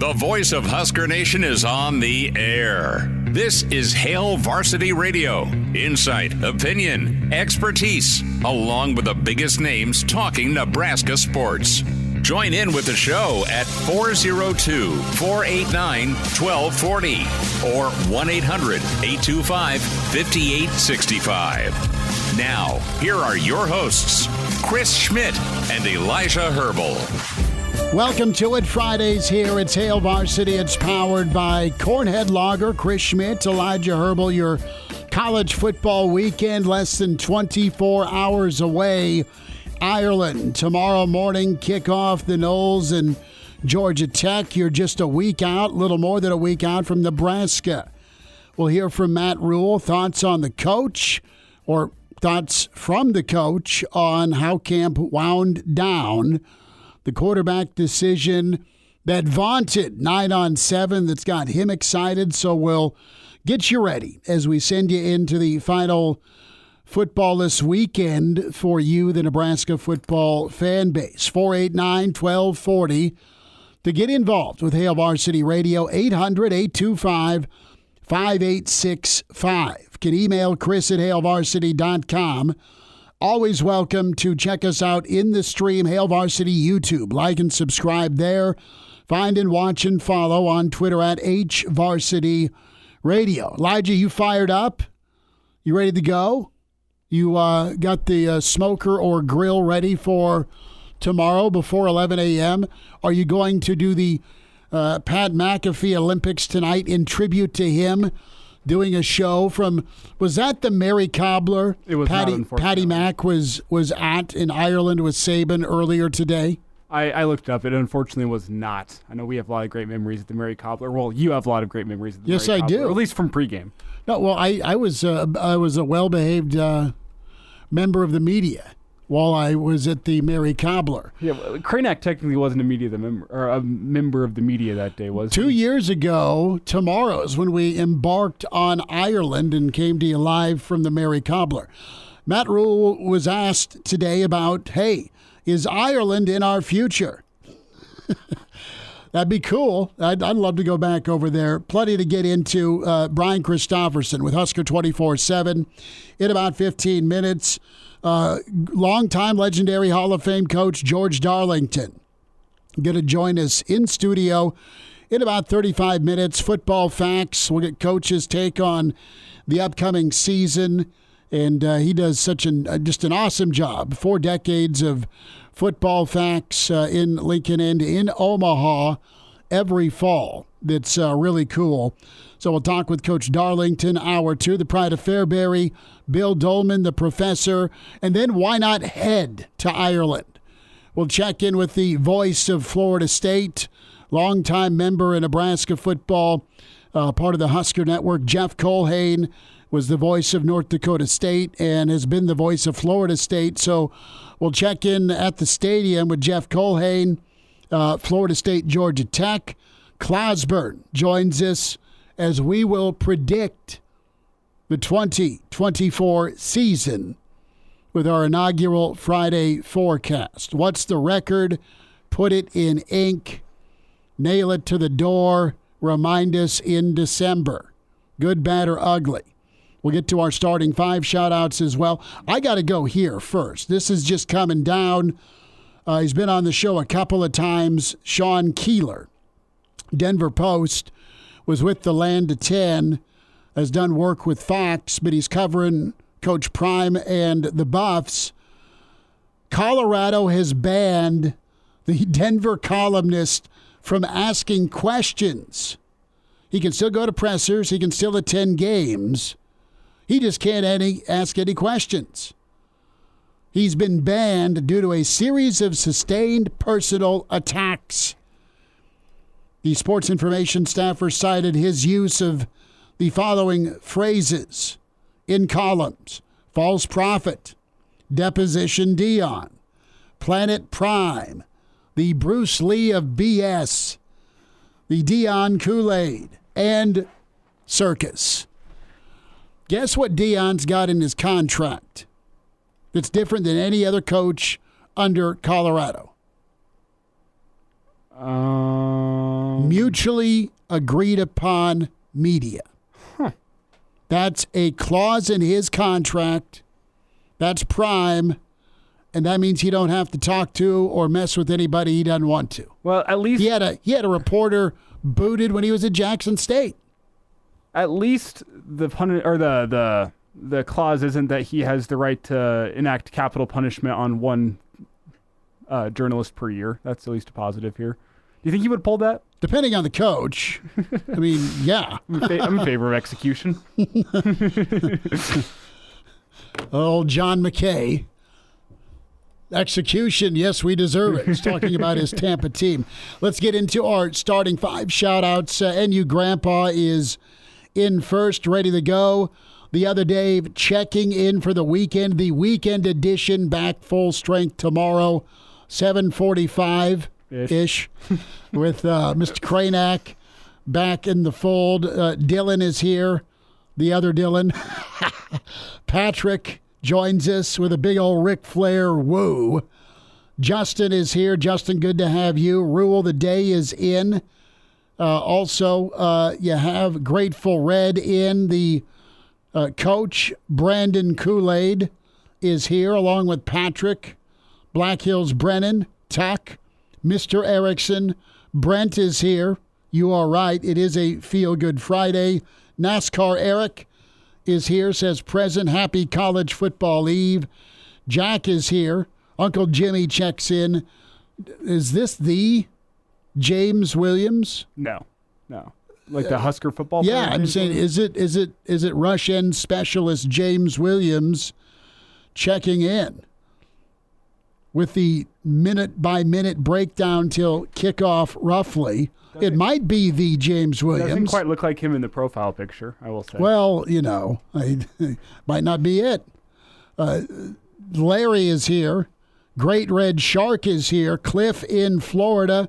The voice of Husker Nation is on the air. This is Hail Varsity Radio. Insight, opinion, expertise, along with the biggest names talking Nebraska sports. Join in with the show at 402-489-1240 or 1-800-825-5865. Now, here are your hosts, Chris Schmidt and Elijah Herbel. Welcome to it. Fridays here. It's Hail Varsity. It's powered by Cornhead Lager. Chris Schmidt, Elijah Herbel. Your college football weekend less than 24 hours away. Ireland tomorrow morning. Kickoff the Noles and Georgia Tech. You're just a week out, little more than a week out from Nebraska. We'll hear from Matt Rhule. Thoughts on the coach, or thoughts from the coach on how camp wound down. The quarterback decision, that vaunted 9-on-7 that's got him excited. So we'll get you ready as we send you into the final footballless weekend for you, the Nebraska football fan base. 489-1240 to get involved with Hail Varsity Radio. 800-825-5865. Can email Chris at hailvarsity.com. Always welcome to check us out in the stream, Hail Varsity YouTube. Like and subscribe there. Find and watch and follow on Twitter at HVarsity Radio. Elijah, you fired up? You ready to go? You got the smoker or grill ready for tomorrow before 11 a.m.? Are you going to do the Pat McAfee Olympics tonight in tribute to him? Doing a show from, was that the Mary Cobbler? It was Patty Mack was at in Ireland with Saban earlier today? I looked up. It unfortunately was not. I know we have a lot of great memories at the Mary Cobbler. Well, you have a lot of great memories at the Mary Cobbler. Yes, I do. At least from pregame. No, well, I was a well-behaved member of the media while I was at the Mary Cobbler. Yeah, well, Cranack technically wasn't a member of the media that day, was he? 2 years ago, tomorrow is when we embarked on Ireland and came to you live from the Mary Cobbler. Matt Rhule was asked today about, hey, is Ireland in our future? That'd be cool. I'd love to go back over there. Plenty to get into. Brian Christopherson with Husker 24/7 in about 15 minutes. Longtime legendary Hall of Fame coach George Darlington going to join us in studio in about 35 minutes. Football facts. We'll get Coach's take on the upcoming season, and he does such just an awesome job. 4 decades of football facts in Lincoln and in Omaha every fall. That's really cool. So we'll talk with Coach Darlington, hour 2, the pride of Fairbury, Bill Doleman, the professor, and then why not head to Ireland? We'll check in with the voice of Florida State, longtime member in Nebraska football, part of the Husker Network. Jeff Culhane was the voice of North Dakota State and has been the voice of Florida State. So we'll check in at the stadium with Jeff Culhane, Florida State, Georgia Tech. Clausborne joins us as we will predict the 2024 season with our inaugural Friday forecast. What's the record? Put it in ink. Nail it to the door. Remind us in December. Good, bad, or ugly. We'll get to our starting 5 shout-outs as well. I got to go here first. This is just coming down. He's been on the show a couple of times. Sean Keeler, Denver Post, was with the Land of 10, has done work with Fox, but he's covering Coach Prime and the Buffs. Colorado has banned the Denver columnist from asking questions. He can still go to pressers. He can still attend games. He just can't ask any questions. He's been banned due to a series of sustained personal attacks. The sports information staffer cited his use of the following phrases in columns: false prophet, deposition Dion, Planet Prime, the Bruce Lee of BS, the Dion Kool-Aid, and circus. Guess what Dion's got in his contract that's different than any other coach under Colorado? Mutually agreed upon media. That's a clause in his contract. That's prime. And that means he don't have to talk to or mess with anybody he doesn't want to. Well, at least he had a reporter booted when he was at Jackson State. At least the clause isn't that he has the right to enact capital punishment on one journalist per year. That's at least a positive here. Do you think he would pull that? Depending on the coach. I mean, yeah. I'm in favor of execution. Oh, John McKay. Execution, yes, we deserve it. He's talking about his Tampa team. Let's get into our starting five shout-outs. NU Grandpa is in first, ready to go. The other Dave checking in for the weekend edition, back full strength tomorrow, 7:45-ish, with Mr. Kranak back in the fold. Dylan is here, the other Dylan. Patrick joins us with a big old Ric Flair woo. Justin is here. Justin, good to have you. Rhule, the day is in. Also, you have Grateful Red in. The coach, Brandon Kool-Aid, is here along with Patrick. Black Hills Brennan, Tuck, Mr. Erickson. Brent is here. You are right. It is a feel-good Friday. NASCAR Eric is here, says present. Happy College Football Eve. Jack is here. Uncle Jimmy checks in. Is this the James Williams? No. Like the Husker football player? Yeah, I'm saying, is it rush end specialist James Williams checking in with the minute-by-minute breakdown till kickoff roughly? It might be the James Williams. Doesn't quite look like him in the profile picture, I will say. Well, might not be it. Larry is here. Great Red Shark is here. Cliff in Florida,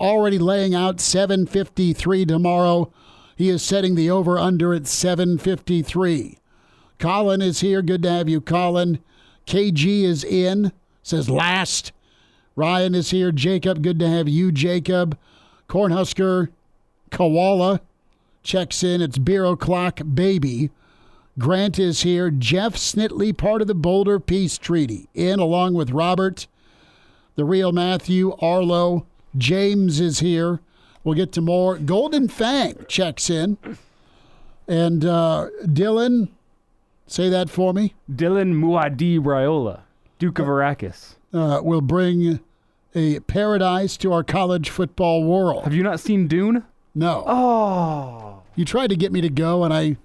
already laying out 7:53 tomorrow. He is setting the over-under at 7:53. Colin is here. Good to have you, Colin. KG is in. Says last. Ryan is here. Jacob, good to have you, Jacob. Cornhusker Koala checks in. It's Beer O'Clock, baby. Grant is here. Jeff Snitley, part of the Boulder Peace Treaty, in along with Robert. The real Matthew, Arlo. James is here. We'll get to more. Golden Fang checks in. And Dylan, say that for me. Dylan Muad'Dib Raiola, Duke of Arrakis. Will bring a paradise to our college football world. Have you not seen Dune? No. Oh. You tried to get me to go, and I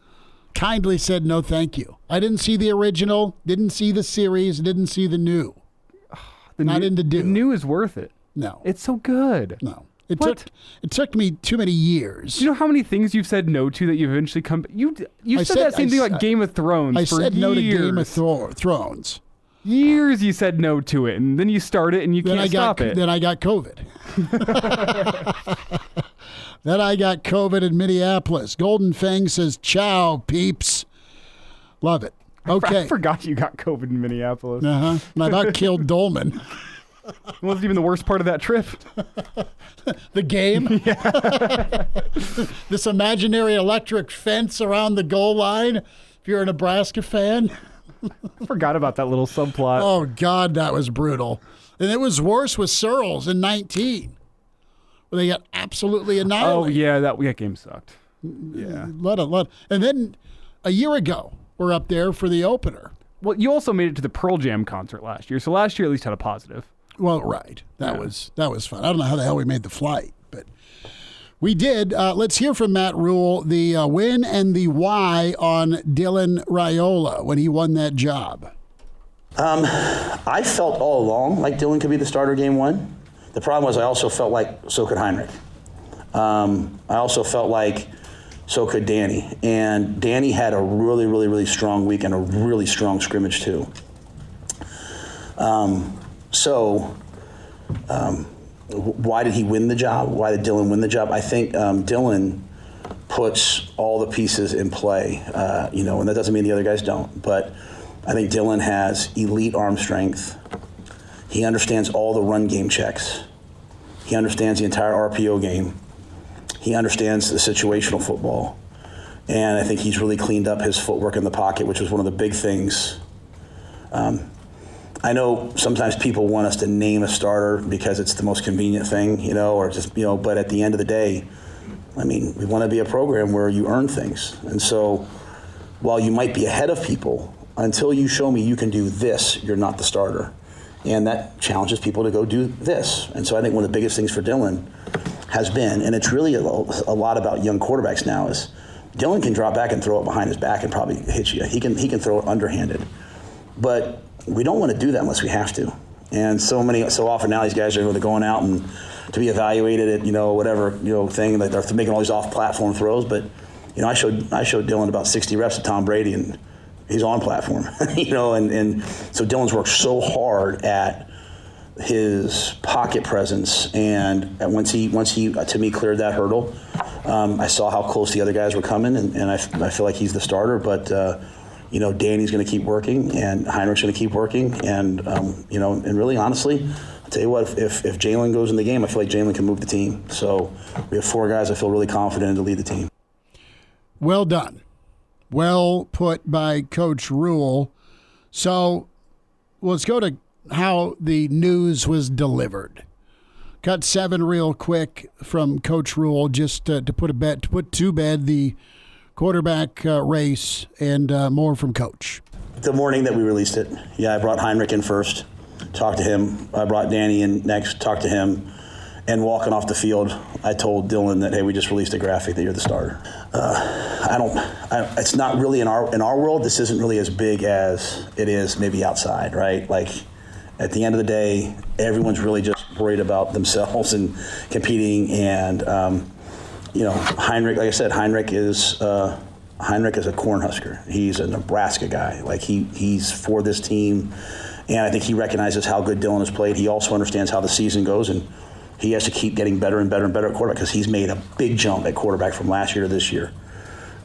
kindly said no thank you. I didn't see the original, didn't see the series, didn't see the new. Into Dune. The new is worth it. No. It's so good. No. It took me too many years. Do you know how many things you've said no to that you eventually come... You said that same thing about Game of Thrones for years. I said no to Game of Thrones. Years you said no to it, and then you start it, and you can't stop it. Then I got COVID. Then I got COVID in Minneapolis. Golden Fang says, ciao, peeps. Love it. Okay. I forgot you got COVID in Minneapolis. Uh-huh. And I about killed Doleman. It wasn't even the worst part of that trip. The game? Yeah. This imaginary electric fence around the goal line, if you're a Nebraska fan. I forgot about that little subplot. Oh, God, that was brutal. And it was worse with Searles in 19, where they got absolutely annihilated. Oh, yeah, that game sucked. Yeah. Lot. And then a year ago, we're up there for the opener. Well, you also made it to the Pearl Jam concert last year, so last year at least had a positive. Well, right. That was fun. I don't know how the hell we made the flight, but we did. Let's hear from Matt Rhule, the when and the why on Dylan Raiola when he won that job. I felt all along like Dylan could be the starter game one. The problem was I also felt like so could Heinrich. I also felt like so could Danny. And Danny had a really, really, really strong week and a really strong scrimmage too. Why did he win the job? Why did Dylan win the job? I think Dylan puts all the pieces in play, and that doesn't mean the other guys don't. But I think Dylan has elite arm strength. He understands all the run game checks. He understands the entire RPO game. He understands the situational football. And I think he's really cleaned up his footwork in the pocket, which was one of the big things. I know sometimes people want us to name a starter because it's the most convenient thing, or just, but at the end of the day, I mean, we want to be a program where you earn things. And so while you might be ahead of people, until you show me you can do this, you're not the starter. And that challenges people to go do this. And so I think one of the biggest things for Dylan has been, and it's really a lot about young quarterbacks now, is Dylan can drop back and throw it behind his back and probably hit you. He can throw it underhanded. But we don't want to do that unless we have to. And so often now these guys are going out and to be evaluated at, whatever, thing, like they're making all these off-platform throws. But, I showed Dylan about 60 reps at Tom Brady, and he's on platform, and so Dylan's worked so hard at his pocket presence, and once he to me cleared that hurdle, I saw how close the other guys were coming, and I feel like he's the starter. But Danny's going to keep working, and Heinrich's going to keep working, and and really honestly, I'll tell you what, if Jalen goes in the game, I feel like Jalen can move the team. So we have 4 guys I feel really confident in to lead the team. Well done. Well put by Coach Rhule. So let's go to how the news was delivered. Cut 7 real quick from Coach Rhule, just to put to bed the quarterback race, and more from Coach. The morning that we released it, I brought Heinrich in first, talked to him. I brought Danny in next, talked to him. And walking off the field, I told Dylan that, hey, we just released a graphic that you're the starter. It's not really in our world. This isn't really as big as it is maybe outside, right? Like at the end of the day, everyone's really just worried about themselves and competing. And Heinrich, like I said, Heinrich is a Cornhusker. He's a Nebraska guy. Like he's for this team, and I think he recognizes how good Dylan has played. He also understands how the season goes, and he has to keep getting better and better and better at quarterback because he's made a big jump at quarterback from last year to this year.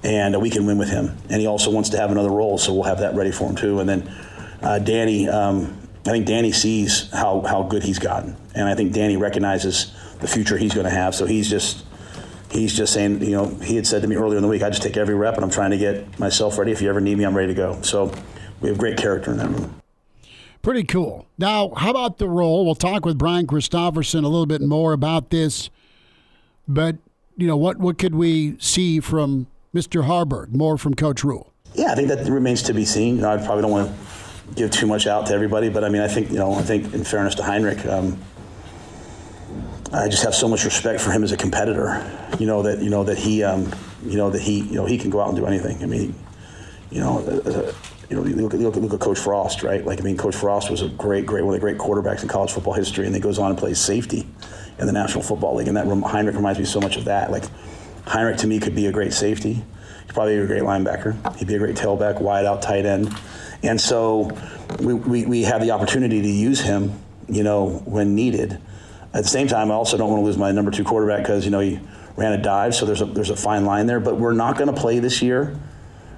And we can win with him. And he also wants to have another role, so we'll have that ready for him too. And then Danny, I think Danny sees how good he's gotten. And I think Danny recognizes the future he's going to have. So he's just saying, he had said to me earlier in the week, I just take every rep and I'm trying to get myself ready. If you ever need me, I'm ready to go. So we have great character in that room. Pretty cool. Now, how about the role? We'll talk with Brian Christopherson a little bit more about this. But, what could we see from Mr. Harburg, more from Coach Rhule? Yeah, I think that remains to be seen. I probably don't want to give too much out to everybody, but I think in fairness to Heinrich, I just have so much respect for him as a competitor. That he can go out and do anything. Look at Coach Frost, right? Coach Frost was a one of the great quarterbacks in college football history, and he goes on and plays safety in the National Football League. And that Heinrich reminds me so much of that. Heinrich to me could be a great safety. He'd probably be a great linebacker. He'd be a great tailback, wide out tight end. And so we have the opportunity to use him, when needed. At the same time, I also don't want to lose my number 2 quarterback because, he ran a dive, so there's a fine line there. But we're not going to play this year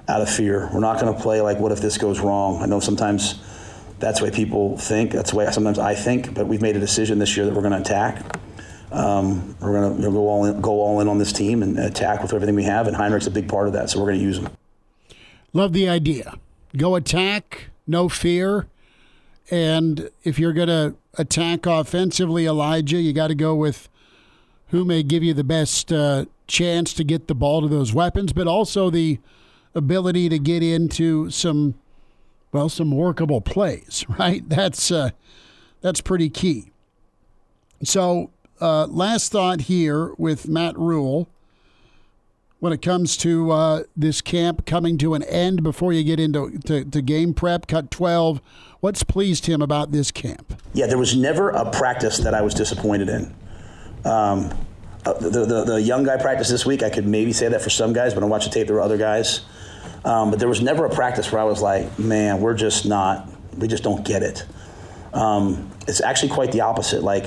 out of fear. We're not going to play like, what if this goes wrong? I know sometimes that's the way people think. That's the way sometimes I think. But we've made a decision this year that we're going to attack. We're going to go all in on this team and attack with everything we have. And Heinrich's a big part of that, so we're going to use him. Love the idea. Go attack, no fear. And if you're going to attack offensively, Elijah, you got to go with who may give you the best chance to get the ball to those weapons, but also the ability to get into some workable plays, right? That's pretty key. So last thought here with Matt Rhule, when it comes to this camp coming to an end before you get into game prep, cut 12, what's pleased him about this camp? Yeah, there was never a practice that I was disappointed in. The young guy practice this week, I could maybe say that for some guys, but I watched the tape, there were other guys. But there was never a practice where I was like, man, we just don't get it. It's actually quite the opposite. We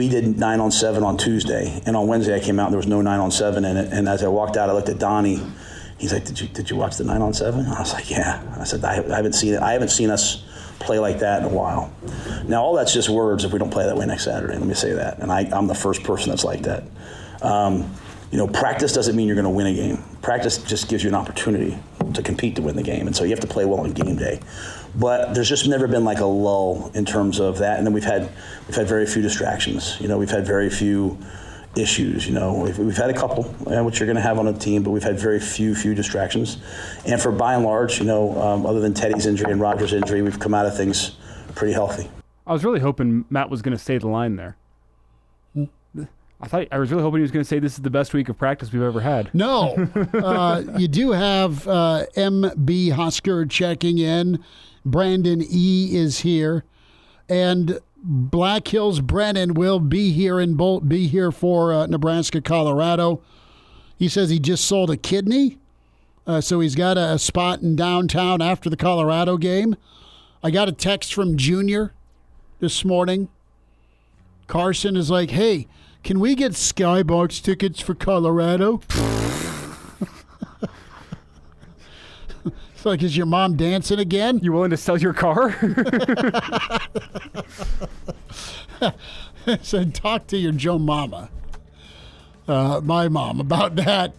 did 9-on-7 on Tuesday, and on Wednesday I came out and there was no 9-on-7 in it. And as I walked out, I looked at Donnie. He's like, did you watch the 9-on-7? I was like, yeah. I said, I haven't seen it. I haven't seen us play like that in a while. Now, all that's just words if we don't play that way next Saturday. Let me say that. And I'm the first person that's like that. Practice doesn't mean you're going to win a game. Practice just gives you an opportunity to compete to win the game. And so you have to play well on game day. But there's just never been like a lull in terms of that. And then we've had very few distractions. We've had very few issues. We've had a couple, which you're going to have on a team, but we've had very few distractions. And for by and large, other than Teddy's injury and Roger's injury, we've come out of things pretty healthy. I was really hoping Matt was going to say the line there. I was really hoping he was going to say this is the best week of practice we've ever had. No. You do have MB Husker checking in. Brandon E. is here. And Black Hills Brennan will be here for Nebraska, Colorado. He says he just sold a kidney, so he's got a spot in downtown after the Colorado game. I got a text from Junior this morning. Carson is like, hey, can we get Skybox tickets for Colorado? It's like, is your mom dancing again? You willing to sell your car? So talk to your Joe mama, my mom, about that.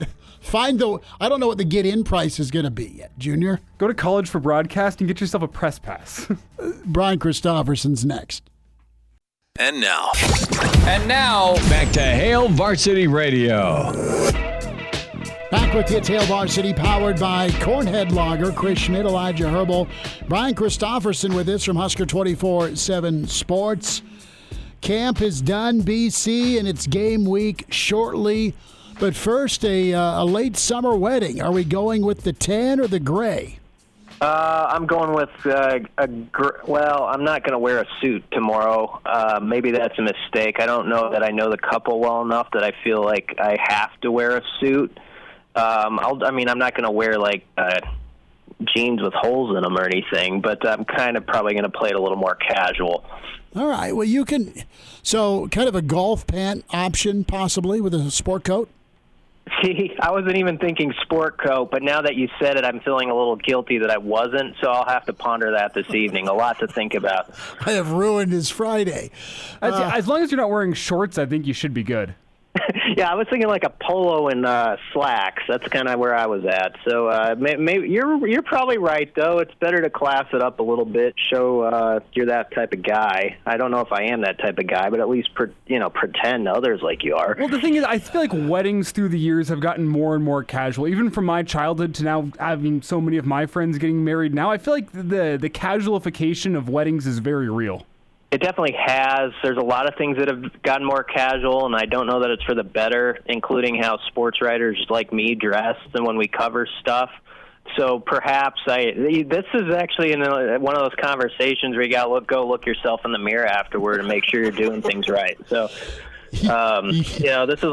I don't know what the get-in price is going to be yet, Junior. Go to college for broadcast and get yourself a press pass. Brian Christopherson's next. And now, back to Hail Varsity Radio. Back with you, it's Hail Varsity, powered by Cornhead Lager, Chris Schmidt, Elijah Herbel. Brian Christopherson with us from Husker 24/7 Sports. Camp is done, BC, and it's game week shortly. But first, a late summer wedding. Are we going with the tan or the gray? I'm going with I'm not going to wear a suit tomorrow. Maybe that's a mistake. I don't know that I know the couple well enough that I feel like I have to wear a suit. I'm not going to wear jeans with holes in them or anything, but I'm kind of probably going to play it a little more casual. All right. Well, you can. So, kind of a golf pant option, possibly, with a sport coat? See, I wasn't even thinking sport coat, but now that you said it, I'm feeling a little guilty that I wasn't, so I'll have to ponder that this evening. A lot to think about. I have ruined his Friday. As long as you're not wearing shorts, I think you should be good. Yeah, I was thinking like a polo and slacks. That's kind of where I was at. So maybe you're probably right, though. It's better to class it up a little bit, show you're that type of guy. I don't know if I am that type of guy, but at least pretend to others like you are. Well, the thing is, I feel like weddings through the years have gotten more and more casual. Even from my childhood to now having so many of my friends getting married now, I feel like the casualification of weddings is very real. It definitely has. There's a lot of things that have gotten more casual, and I don't know that it's for the better, including how sports writers like me dress and when we cover stuff. So perhaps this is actually one of those conversations where you got to go look yourself in the mirror afterward and make sure you're doing things right. So this is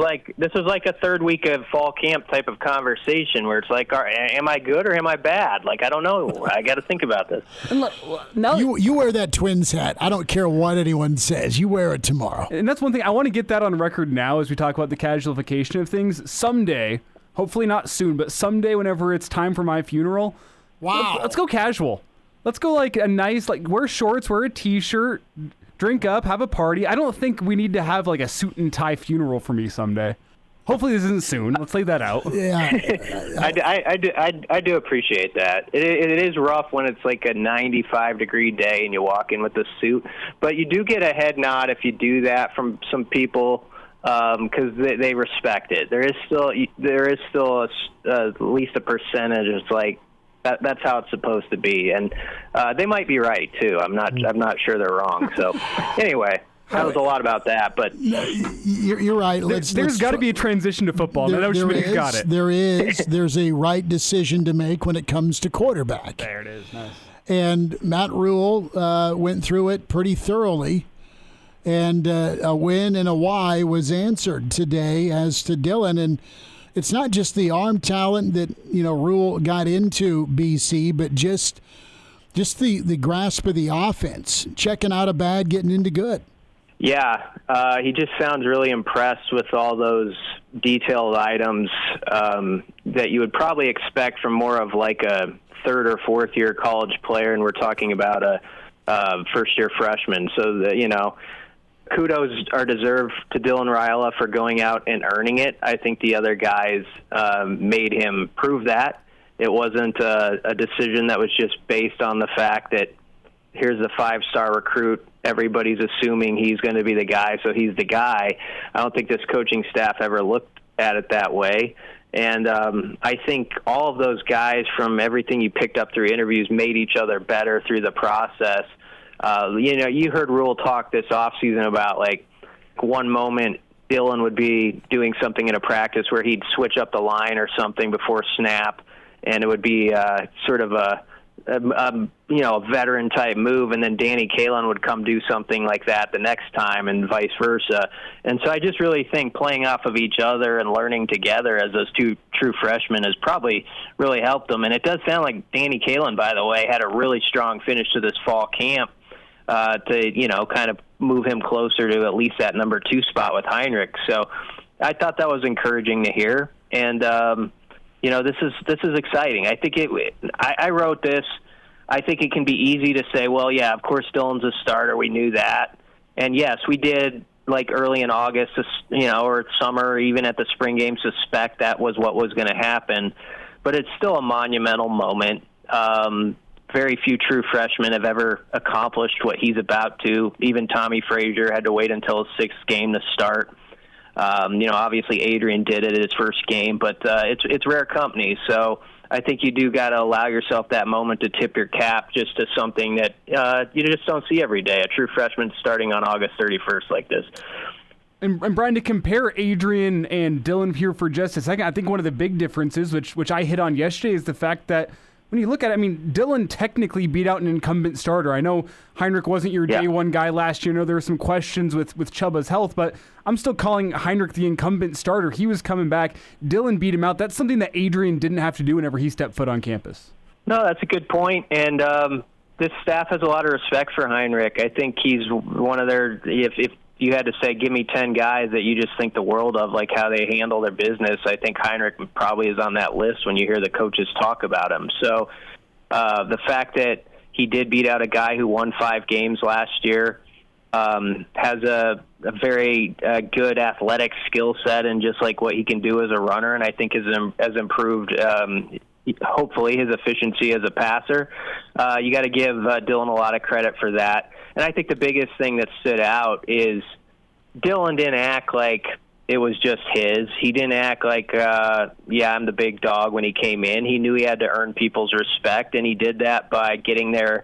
like a third week of fall camp type of conversation where it's like, am I good or am I bad? Like, I don't know. I got to think about this. And look, now you wear that Twins hat. I don't care what anyone says. You wear it tomorrow. And that's one thing I want to get that on record now as we talk about the casualification of things. Someday, hopefully not soon, but someday whenever it's time for my funeral, let's go casual. Let's go like a nice, wear shorts, wear a T-shirt, drink up, have a party. I don't think we need to have like a suit and tie funeral for me someday. Hopefully this isn't soon. Let's lay that out. Yeah, I do appreciate that. It is rough when it's like a 95-degree day and you walk in with a suit, but you do get a head nod if you do that from some people because they respect it. There is still at least a percentage. It's like. That's how it's supposed to be, and they might be right too. I'm not sure they're wrong. So, anyway, that was a lot about that. But you're right. There's got to be a transition to football. Got it. There's a right decision to make when it comes to quarterback. There it is. Nice. And Matt Rhule went through it pretty thoroughly, and a when and a why was answered today as to Dylan. And it's not just the arm talent that, Rhule got into BC, but just the grasp of the offense, checking out of bad, getting into good. Yeah, he just sounds really impressed with all those detailed items that you would probably expect from more of like a third or fourth year college player, and we're talking about a first-year freshmen. So, kudos are deserved to Dylan Rhule for going out and earning it. I think the other guys made him prove that. It wasn't a decision that was just based on the fact that here's a 5-star recruit. Everybody's assuming he's going to be the guy, so he's the guy. I don't think this coaching staff ever looked at it that way. And I think all of those guys, from everything you picked up through interviews, made each other better through the process. You heard Rhule talk this offseason about, like, one moment Dylan would be doing something in a practice where he'd switch up the line or something before snap, and it would be sort of a veteran-type move, and then Danny Kaelin would come do something like that the next time and vice versa. And so I just really think playing off of each other and learning together as those two true freshmen has probably really helped them. And it does sound like Danny Kaelin, by the way, had a really strong finish to this fall camp to kind of move him closer to at least that number 2 spot with Heinrich. So I thought that was encouraging to hear. And this is exciting. I think I wrote this. I think it can be easy to say, well, yeah, of course Dylan's a starter. We knew that. And yes, we did, like early in August, or summer, or even at the spring game, suspect that was what was going to happen. But it's still a monumental moment. Very few true freshmen have ever accomplished what he's about to. Even Tommy Frazier had to wait until his 6th game to start. Obviously Adrian did it at his first game, but it's rare company. So I think you do got to allow yourself that moment to tip your cap just to something that you just don't see every day. A true freshman starting on August 31st like this. And Brian, to compare Adrian and Dylan here for just a second, I think one of the big differences, which I hit on yesterday, is the fact that when you look at it, I mean, Dylan technically beat out an incumbent starter. I know Heinrich wasn't your day one guy last year. I know there were some questions with Chubba's health, but I'm still calling Heinrich the incumbent starter. He was coming back. Dylan beat him out. That's something that Adrian didn't have to do whenever he stepped foot on campus. No, that's a good point. And this staff has a lot of respect for Heinrich. I think he's one of their, if you had to say, give me 10 guys that you just think the world of, like how they handle their business, I think Heinrich probably is on that list when you hear the coaches talk about him. So the fact that he did beat out a guy who won 5 games last year, has a very good athletic skill set and just like what he can do as a runner, and I think has improved hopefully his efficiency as a passer. You got to give Dylan a lot of credit for that. And I think the biggest thing that stood out is Dylan didn't act like it was just his. He didn't act like, I'm the big dog when he came in. He knew he had to earn people's respect, and he did that by getting there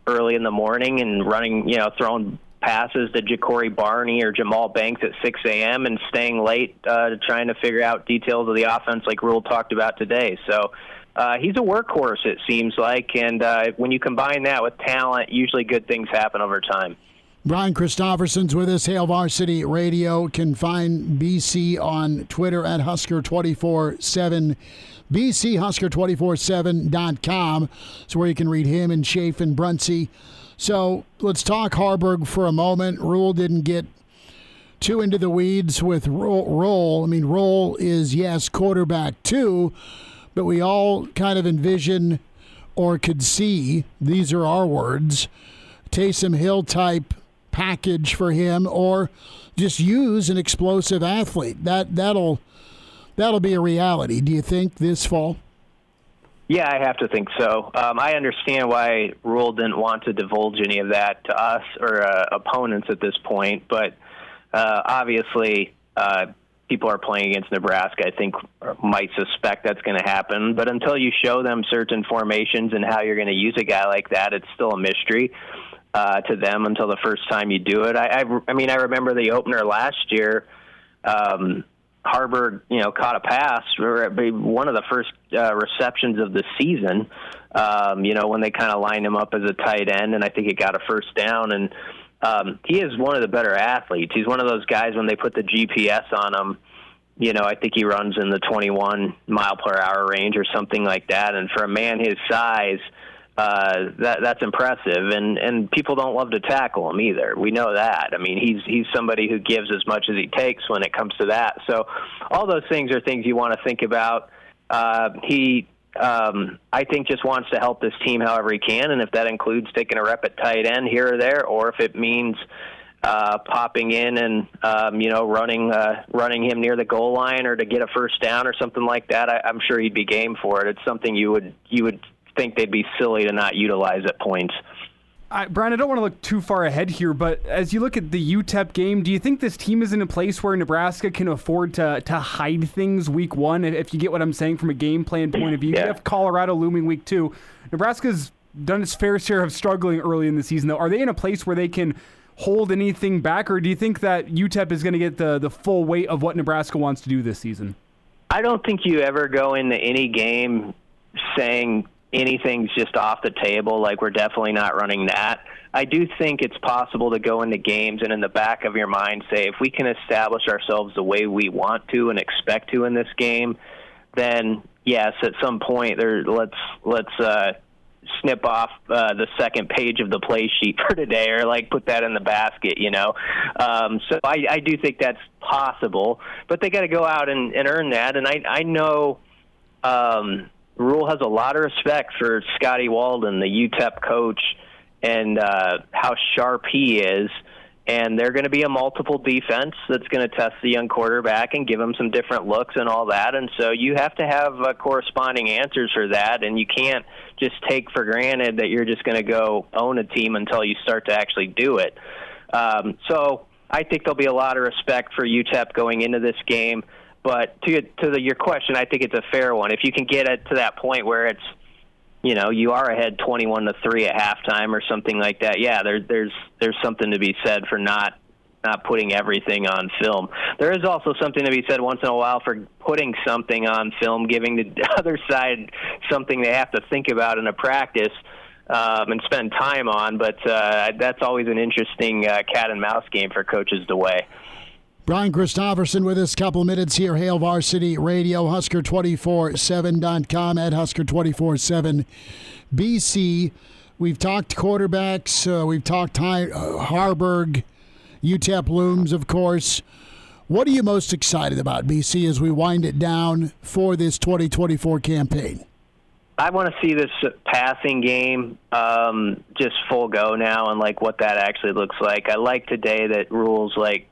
early in the morning and running, throwing passes to Ja'Cory Barney or Jamal Banks at 6 a.m. and staying late trying to figure out details of the offense like Rhule talked about today. So he's a workhorse, it seems like, and when you combine that with talent, usually good things happen over time. Brian Christopherson's with us, Hail Varsity Radio. Can find BC on Twitter at Husker247. BCHusker247.com is where you can read him and Chafe and Bruntsey. So let's talk Harburg for a moment. Rhule didn't get too into the weeds with Rhule. I mean, Rhule is, yes, quarterback too, but we all kind of envision or could see, these are our words, Taysom Hill type package for him, or just use an explosive athlete. That'll be a reality. Do you think this fall? Yeah, I have to think so. I understand why Rhule didn't want to divulge any of that to us or opponents at this point, but obviously people are playing against Nebraska, I think, might suspect that's going to happen. But until you show them certain formations and how you're going to use a guy like that, it's still a mystery to them until the first time you do it. I remember the opener last year. Harburg, caught a pass, one of the first receptions of the season, when they kind of lined him up as a tight end, and I think it got a first down. And he is one of the better athletes. He's one of those guys, when they put the GPS on him, I think he runs in the 21 mile per hour range or something like that. And for a man his size, that's impressive, and people don't love to tackle him either. We know that. I mean, he's somebody who gives as much as he takes when it comes to that. So all those things are things you want to think about. He I think just wants to help this team however he can, and if that includes taking a rep at tight end here or there, or if it means popping in and running him near the goal line or to get a first down or something like that, I'm sure he'd be game for it. It's something you would think they'd be silly to not utilize at points. Brian, I don't want to look too far ahead here, but as you look at the UTEP game, do you think this team is in a place where Nebraska can afford to hide things week one, if you get what I'm saying from a game plan point of view? Yeah. You have Colorado looming week two. Nebraska's done its fair share of struggling early in the season, though. Are they in a place where they can hold anything back, or do you think that UTEP is going to get the full weight of what Nebraska wants to do this season? I don't think you ever go into any game saying anything's just off the table, like we're definitely not running that. I do think it's possible to go into games and in the back of your mind say, if we can establish ourselves the way we want to and expect to in this game, then yes, at some point let's snip off the second page of the play sheet for today, or like put that in the basket, So I do think that's possible, but they got to go out and earn that. And I know Rhule has a lot of respect for Scotty Walden, the UTEP coach, and how sharp he is. And they're going to be a multiple defense that's going to test the young quarterback and give him some different looks and all that. And so you have to have corresponding answers for that, and you can't just take for granted that you're just going to go own a team until you start to actually do it. So I think there'll be a lot of respect for UTEP going into this game. But your question, I think it's a fair one. If you can get it to that point where it's, you are ahead 21-3 at halftime or something like that, yeah, there's something to be said for not putting everything on film. There is also something to be said once in a while for putting something on film, giving the other side something they have to think about in a practice and spend time on. But that's always an interesting cat and mouse game for coaches to weigh. Brian Christopherson with us, couple of minutes here. Hail Varsity Radio, Husker247.com, at Husker247 BC. We've talked quarterbacks. We've talked Harburg, UTEP looms, of course. What are you most excited about, BC, as we wind it down for this 2024 campaign? I want to see this passing game just full go now, and like what that actually looks like. I like today that Rhule's like,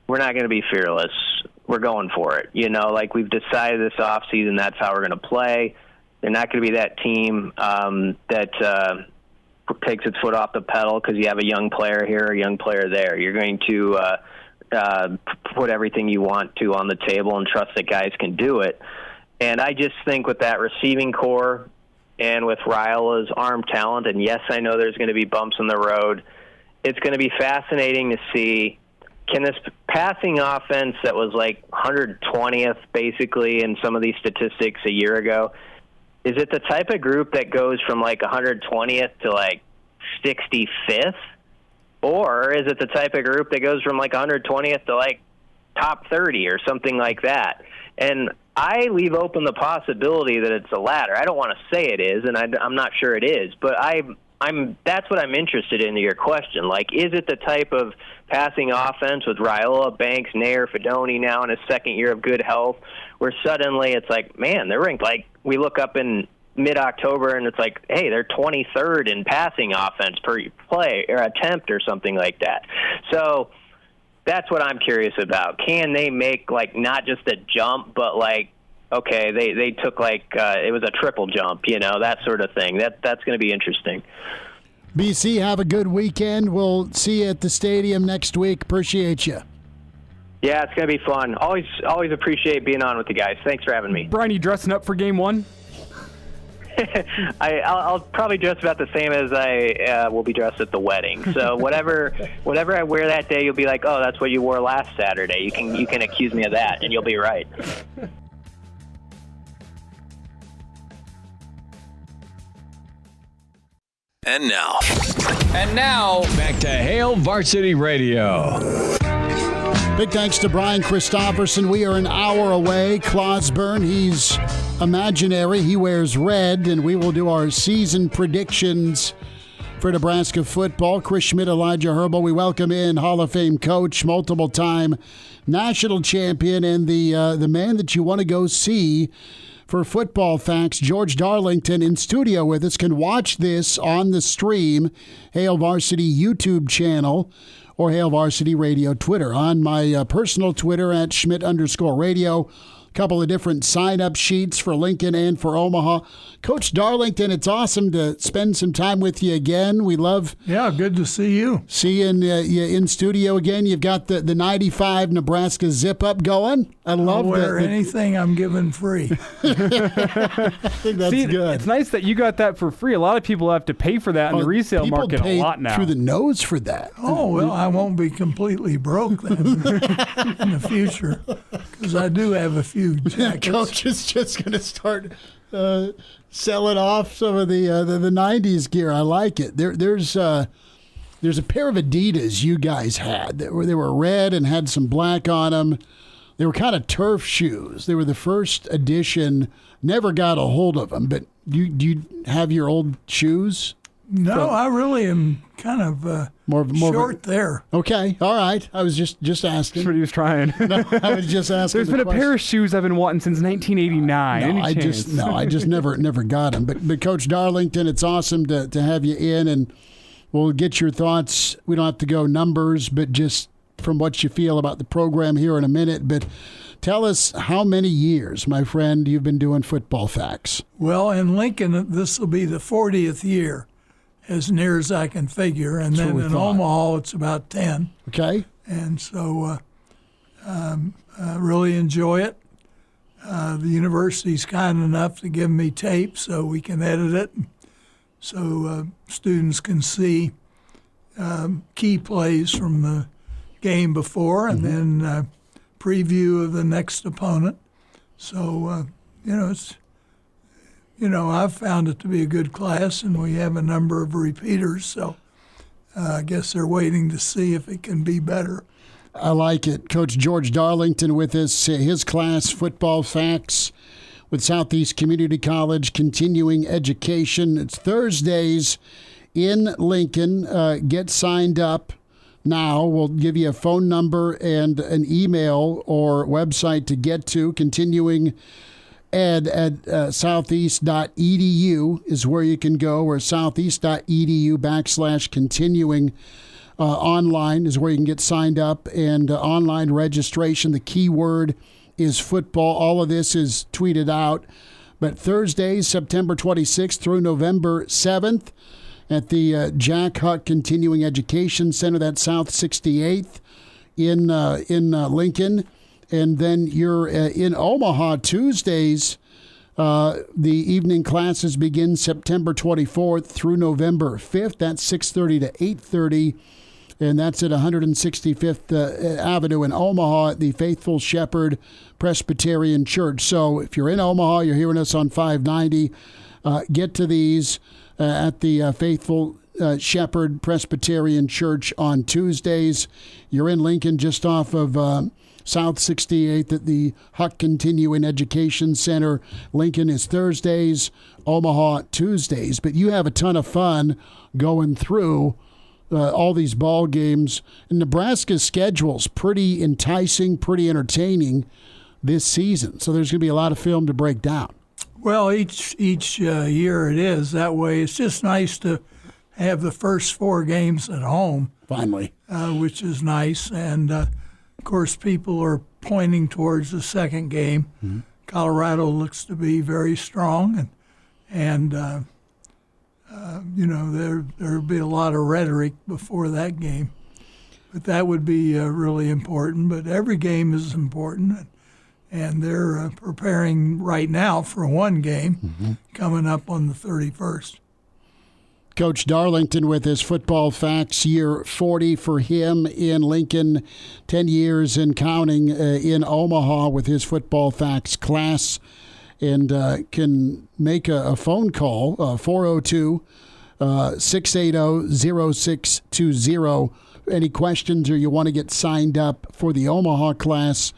we're not going to be fearless. We're going for it. Like we've decided this offseason, that's how we're going to play. They're not going to be that team that takes its foot off the pedal because you have a young player here, a young player there. You're going to put everything you want to on the table and trust that guys can do it. And I just think with that receiving core and with Rhule's arm talent, and yes, I know there's going to be bumps in the road, it's going to be fascinating to see, can this passing offense that was like 120th basically in some of these statistics a year ago, is it the type of group that goes from like 120th to like 65th? Or is it the type of group that goes from like 120th to like top 30 or something like that? And I leave open the possibility that it's the latter. I don't want to say it is, and I'm not sure it is, but that's what I'm interested in your question. Like, is it the type of passing offense with Rhule, Banks, Nair, Fedoni now in his second year of good health, where suddenly it's like, man, they're ranked, like, we look up in mid-October and it's like, hey, they're 23rd in passing offense per play or attempt or something like that. So that's what I'm curious about. Can they make, like, not just a jump, but, like, okay, they took, like, it was a triple jump, that sort of thing. That's going to be interesting. BC, have a good weekend. We'll see you at the stadium next week. Appreciate you. Yeah, it's going to be fun. Always appreciate being on with you guys. Thanks for having me. Brian, you dressing up for game one? I'll probably dress about the same as I will be dressed at the wedding. So whatever I wear that day, you'll be like, oh, that's what you wore last Saturday. You can accuse me of that, and you'll be right. And now, back to Hail Varsity Radio. Big thanks to Brian Christopherson. We are an hour away. Clausborne, he's imaginary. He wears red, and we will do our season predictions for Nebraska football. Chris Schmidt, Elijah Herbel. We welcome in Hall of Fame coach, multiple-time national champion, and the man that you want to go see for Football Facts. George Darlington in studio with us. Can watch this on the stream, Hail Varsity YouTube channel or Hail Varsity Radio Twitter. On my personal Twitter at Schmidt_radio. Couple of different sign-up sheets for Lincoln and for Omaha. Coach Darlington, it's awesome to spend some time with you again. We love good to see you. Seeing you in studio again. You've got the 95 Nebraska zip-up going. I love that. I'll wear anything I'm given free. I think that's good. It's nice that you got that for free. A lot of people have to pay for that in the resale market a lot now. Through the nose for that. Oh, well, I won't be completely broke then in the future because I do have a few jackets. Coach is just going to start selling off some of the 90s gear. I like it. There's a pair of Adidas you guys had they were red and had some black on them. They were kind of turf shoes. They were the first edition. Never got a hold of them. But do you have your old shoes? No, I really am kind of more short there. Okay, all right. I was just asking. That's what he was trying. No, I was just asking. There's been a pair of shoes I've been wanting since 1989. I just never got them. But Coach Darlington, it's awesome to have you in, and we'll get your thoughts. We don't have to go numbers, but just from what you feel about the program here in a minute. But tell us how many years, my friend, you've been doing Football Facts. Well, in Lincoln, this will be the 40th year, as near as I can figure. And then in Omaha, it's about 10. Okay. And so I really enjoy it. The university's kind enough to give me tape so we can edit it, so students can see key plays from the game before and then preview of the next opponent. So, I've found it to be a good class, and we have a number of repeaters, so I guess they're waiting to see if it can be better. I like it. Coach George Darlington with us, his class, Football Facts, with Southeast Community College Continuing Education. It's Thursdays in Lincoln. Get signed up now. We'll give you a phone number and an email or website to get to. Continuing Ed at southeast.edu is where you can go, or southeast.edu/continuing. Online is where you can get signed up, and online registration. The keyword is football. All of this is tweeted out. But Thursdays, September 26th through November 7th at the Jack Huck Continuing Education Center, that's South 68th in Lincoln. And then you're in Omaha Tuesdays. The evening classes begin September 24th through November 5th. That's 6:30 to 8:30. And that's at 165th Avenue in Omaha at the Faithful Shepherd Presbyterian Church. So if you're in Omaha, you're hearing us on 590, get to these at the Faithful Shepherd Presbyterian Church on Tuesdays. You're in Lincoln, just off of South 68th at the Huck Continuing Education Center. Lincoln is Thursdays, Omaha Tuesdays. But you have a ton of fun going through all these ball games. And Nebraska's schedule's pretty enticing, pretty entertaining this season. So there's going to be a lot of film to break down. Well, each year it is that way. It's just nice to have the first four games at home. Finally. Which is nice. And, of course, people are pointing towards the second game. Mm-hmm. Colorado looks to be very strong. And there'll be a lot of rhetoric before that game. But that would be really important. But every game is important. And they're preparing right now for one game coming up on the 31st. Coach Darlington with his Football Facts, year 40 for him in Lincoln, 10 years and counting in Omaha with his Football Facts class, and can make a phone call, 402-680-0620. Any questions or you want to get signed up for the Omaha class,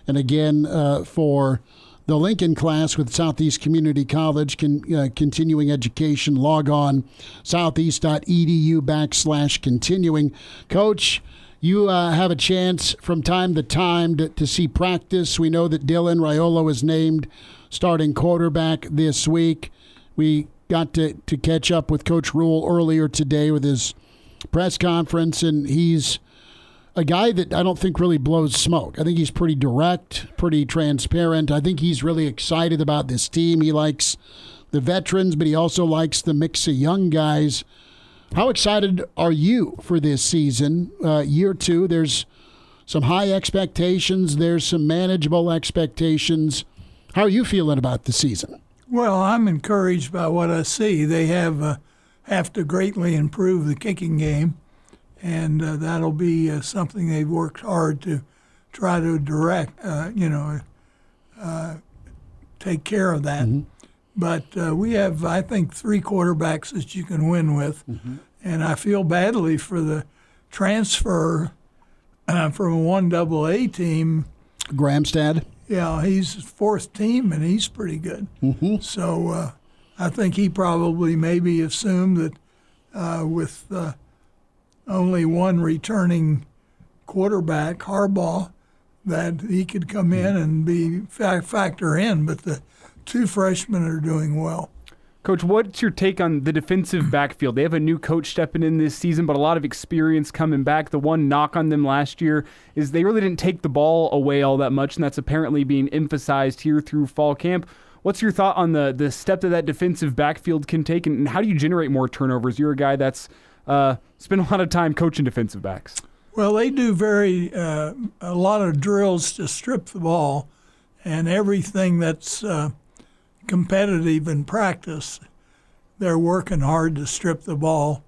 and again for the Lincoln class with Southeast Community College Continuing Education, log on southeast.edu/continuing. Coach, You have a chance from time to time to see practice. We know that Dylan Raiola was named starting quarterback this week. We got to catch up with Coach Rhule earlier today with his press conference, and he's a guy that I don't think really blows smoke. I think he's pretty direct, pretty transparent. I think he's really excited about this team. He likes the veterans, but he also likes the mix of young guys. How excited are you for this season? Year two, there's some high expectations. There's some manageable expectations. How are you feeling about the season? Well, I'm encouraged by what I see. They have to greatly improve the kicking game, and that'll be something they've worked hard to try to take care of that. Mm-hmm. But we have, I think, 3 quarterbacks that you can win with. Mm-hmm. And I feel badly for the transfer from a 1AA team. Gramstad? Yeah, he's 4th team, and he's pretty good. Mm-hmm. So I think he probably maybe assumed that with only one returning quarterback, Harbaugh, that he could come in and be factor in. But the 2 freshmen are doing well. Coach, what's your take on the defensive backfield? They have a new coach stepping in this season, but a lot of experience coming back. The one knock on them last year is they really didn't take the ball away all that much, and that's apparently being emphasized here through fall camp. What's your thought on the step that defensive backfield can take, and how do you generate more turnovers? You're a guy that's spent a lot of time coaching defensive backs. Well, they do a lot of drills to strip the ball, and everything that's competitive in practice, they're working hard to strip the ball.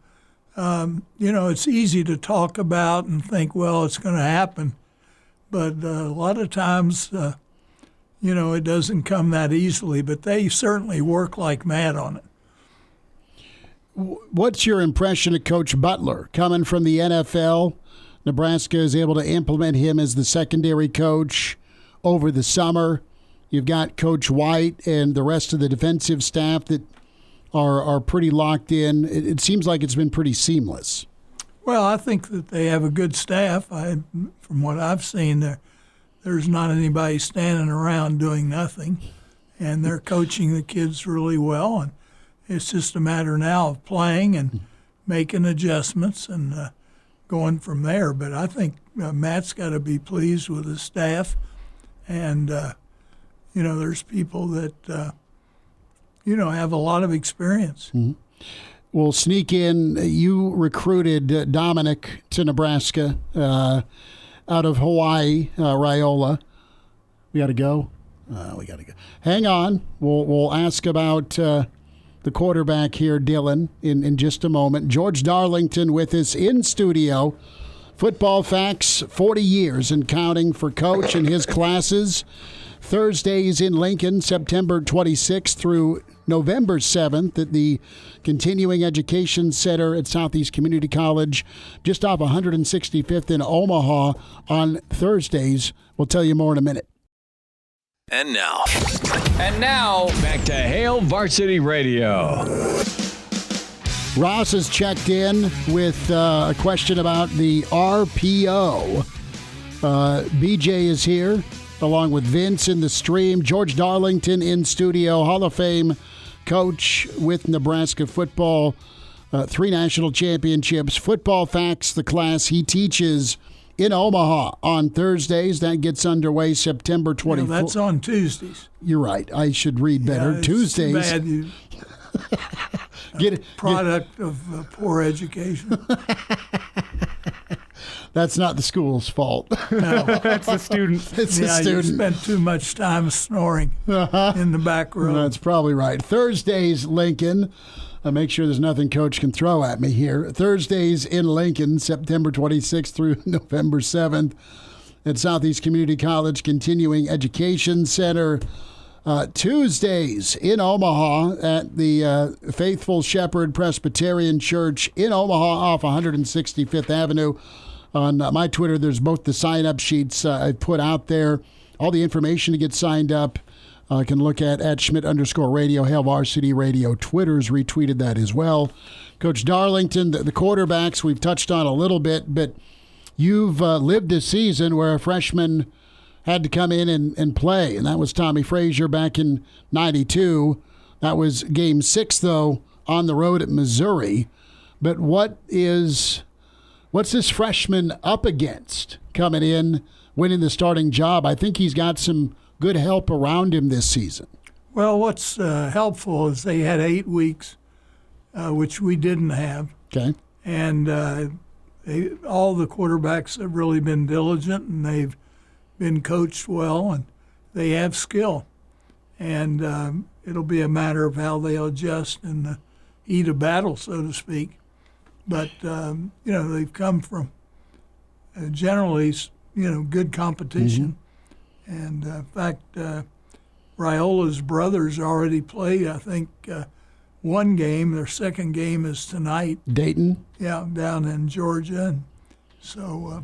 It's easy to talk about and think, well, it's going to happen. But a lot of times, it doesn't come that easily. But they certainly work like mad on it. What's your impression of Coach Butler coming from the NFL? Nebraska is able to implement him as the secondary coach over the summer. You've got Coach White and the rest of the defensive staff that are pretty locked in. It seems like it's been pretty seamless. Well, I think that they have a good staff. From what I've seen, there's not anybody standing around doing nothing, and they're coaching the kids really well. And it's just a matter now of playing and making adjustments and going from there. But I think Matt's got to be pleased with his staff, and there's people that, have a lot of experience. Mm-hmm. We'll sneak in. You recruited Dominic to Nebraska out of Hawaii, Raiola. We got to go? We got to go. Hang on. We'll ask about the quarterback here, Dylan, in just a moment. George Darlington with us in studio. Football Facts, 40 years and counting for Coach and his classes. Thursdays in Lincoln, September 26th through November 7th at the Continuing Education Center at Southeast Community College, just off 165th in Omaha on Thursdays. We'll tell you more in a minute. And now, back to Hail Varsity Radio. Ross has checked in with a question about the RPO. BJ is here, along with Vince in the stream. George Darlington in studio, Hall of Fame coach with Nebraska football, 3 national championships. Football Facts, the class he teaches in Omaha on Thursdays. That gets underway September 24th. No, that's on Tuesdays. You're right. I should read better. Tuesdays. Bad you product of poor education. That's not the school's fault. No, that's the student. It's the student. You spent too much time snoring in the back room. That's probably right. Thursdays, Lincoln. Make sure there's nothing Coach can throw at me here. Thursdays in Lincoln, September 26th through November 7th at Southeast Community College Continuing Education Center. Tuesdays in Omaha at the Faithful Shepherd Presbyterian Church in Omaha off 165th Avenue. On my Twitter, there's both the sign-up sheets I put out there. All the information to get signed up can look at Schmidt_radio, Hail Varsity Radio. Twitter's retweeted that as well. Coach Darlington, the quarterbacks we've touched on a little bit, but you've lived a season where a freshman had to come in and play, and that was Tommy Frazier back in '92. That was Game 6, though, on the road at Missouri. But what's this freshman up against coming in, winning the starting job? I think he's got some good help around him this season. Well, what's helpful is they had 8 weeks, which we didn't have. Okay. And all the quarterbacks have really been diligent, and they've been coached well, and they have skill. And it'll be a matter of how they adjust in the heat of battle, so to speak. But, they've come from generally, good competition. Mm-hmm. And in fact, Rhiola's brothers already played, I think, one game. Their second game is tonight. Dayton? Yeah, down in Georgia. And so,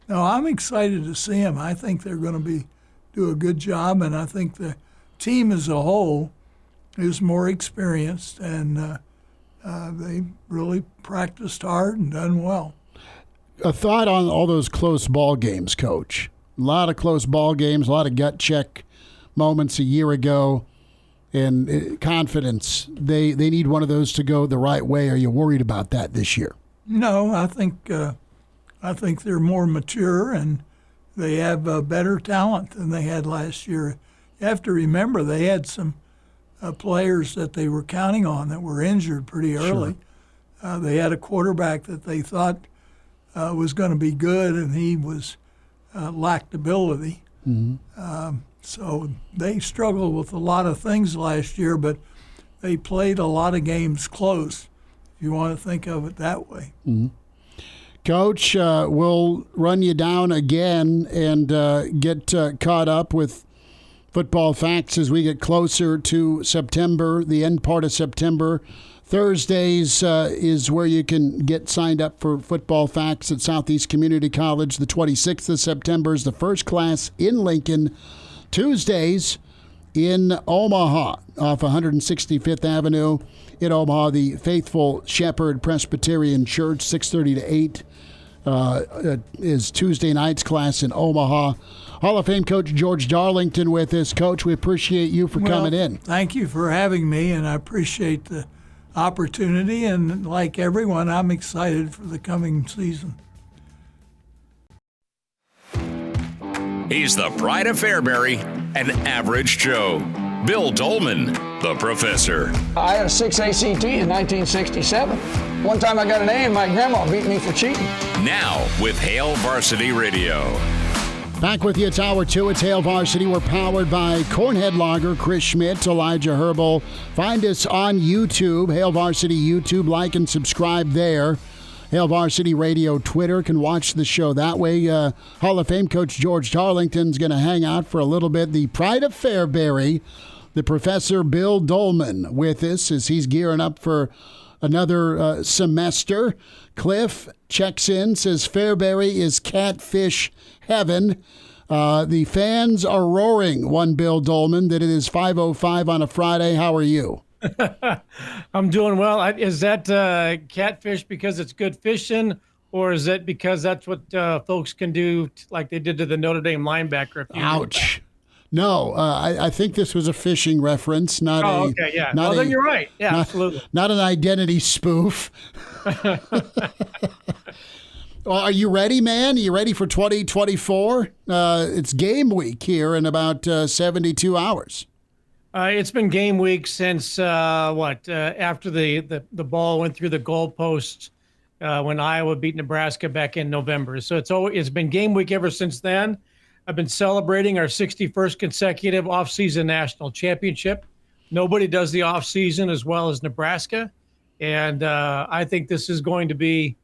no, I'm excited to see them. I think they're going to do a good job, and I think the team as a whole is more experienced, and they really practiced hard and done well. A thought on all those close ball games, Coach. A lot of close ball games, a lot of gut check moments a year ago, and confidence. They need one of those to go the right way. Are you worried about that this year? No, I think they're more mature, and they have better talent than they had last year. You have to remember they had some players that they were counting on that were injured pretty early. Sure. They had a quarterback that they thought was going to be good, and he lacked ability. Mm-hmm. So they struggled with a lot of things last year, but they played a lot of games close, if you want to think of it that way. Mm-hmm. Coach, we'll run you down again and get caught up with football facts as we get closer to September, the end part of September. Thursdays is where you can get signed up for football facts at Southeast Community College. The 26th of September is the first class in Lincoln. Tuesdays in Omaha off 165th Avenue in Omaha, the Faithful Shepherd Presbyterian Church, 6:30 to 8 is Tuesday night's class in Omaha. Hall of Fame coach George Darlington with us. Coach, we appreciate you for coming in. Thank you for having me, and I appreciate the opportunity. And like everyone, I'm excited for the coming season. He's the pride of Fairbury, an average Joe. Bill Doleman, the professor. I had a 6 ACT in 1967. One time I got an A and my grandma beat me for cheating. Now with Hail Varsity Radio. Back with you, it's Hour 2. It's Hail Varsity. We're powered by Cornhead Lager, Chris Schmidt, Elijah Herbel. Find us on YouTube, Hail Varsity YouTube. Like and subscribe there. Hail Varsity Radio Twitter, can watch the show that way. Hall of Fame coach George Darlington's going to hang out for a little bit. The pride of Fairbury, the professor Bill Doleman with us as he's gearing up for another semester. Cliff checks in, says Fairbury is catfish heaven. The fans are roaring, one Bill Doleman, that it is 5:05 on a Friday. How are you? I'm doing well. Is that catfish because it's good fishing, or is it because that's what folks can do like they did to the Notre Dame linebacker? Ouch. No, I think this was a fishing reference, not okay, yeah. Well, then you're right. Yeah, absolutely. Not an identity spoof. Well, are you ready, man? Are you ready for 2024? It's game week here in about 72 hours. It's been game week since after the ball went through the goalposts when Iowa beat Nebraska back in November. So it's been game week ever since then. I've been celebrating our 61st consecutive offseason national championship. Nobody does the offseason as well as Nebraska, and I think this is going to be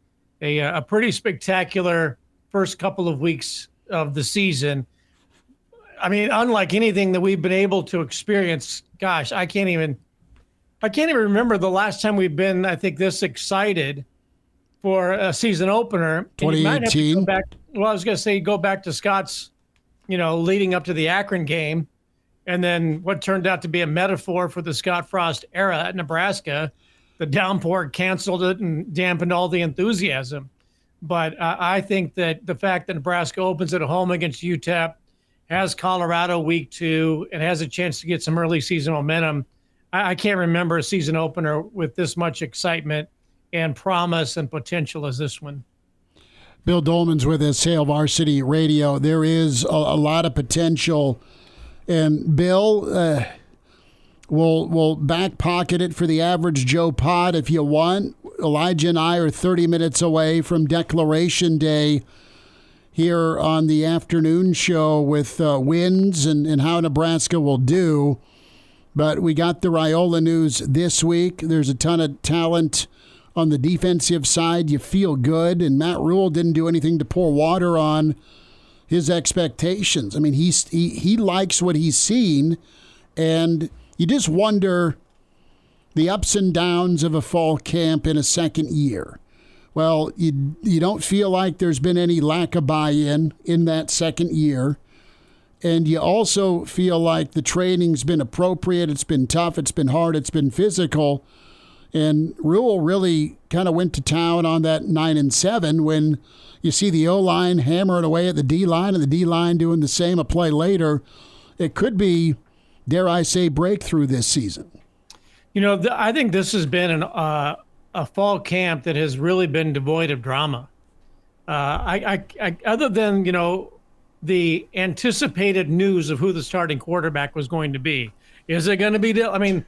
a pretty spectacular first couple of weeks of the season. I mean, unlike anything that we've been able to experience, gosh, I can't even remember the last time we've been, I think, this excited for a season opener. 2018. I was going to say go back to Scott's, leading up to the Akron game, and then what turned out to be a metaphor for the Scott Frost era at Nebraska. The downpour canceled it and dampened all the enthusiasm. But I think that the fact that Nebraska opens at home against UTEP, has Colorado week 2, and has a chance to get some early season momentum, I can't remember a season opener with this much excitement and promise and potential as this one. Bill Doleman's with us, Hail Varsity Radio. There is a lot of potential. And Bill, we'll back pocket it for the average Joe pod if you want. Elijah and I are 30 minutes away from Declaration Day here on the afternoon show with wins and how Nebraska will do. But we got the Rhule news this week. There's a ton of talent on the defensive side. You feel good. And Matt Rhule didn't do anything to pour water on his expectations. I mean, he likes what he's seen. And you just wonder the ups and downs of a fall camp in a second year. Well, you don't feel like there's been any lack of buy-in in that second year. And you also feel like the training's been appropriate. It's been tough. It's been hard. It's been physical. And Rhule really kind of went to town on that 9-7 when you see the O-line hammering away at the D-line and the D-line doing the same a play later. It could be, dare I say, breakthrough this season. You know, I think this has been a fall camp that has really been devoid of drama. Other than, the anticipated news of who the starting quarterback was going to be. Is it going to be, I mean,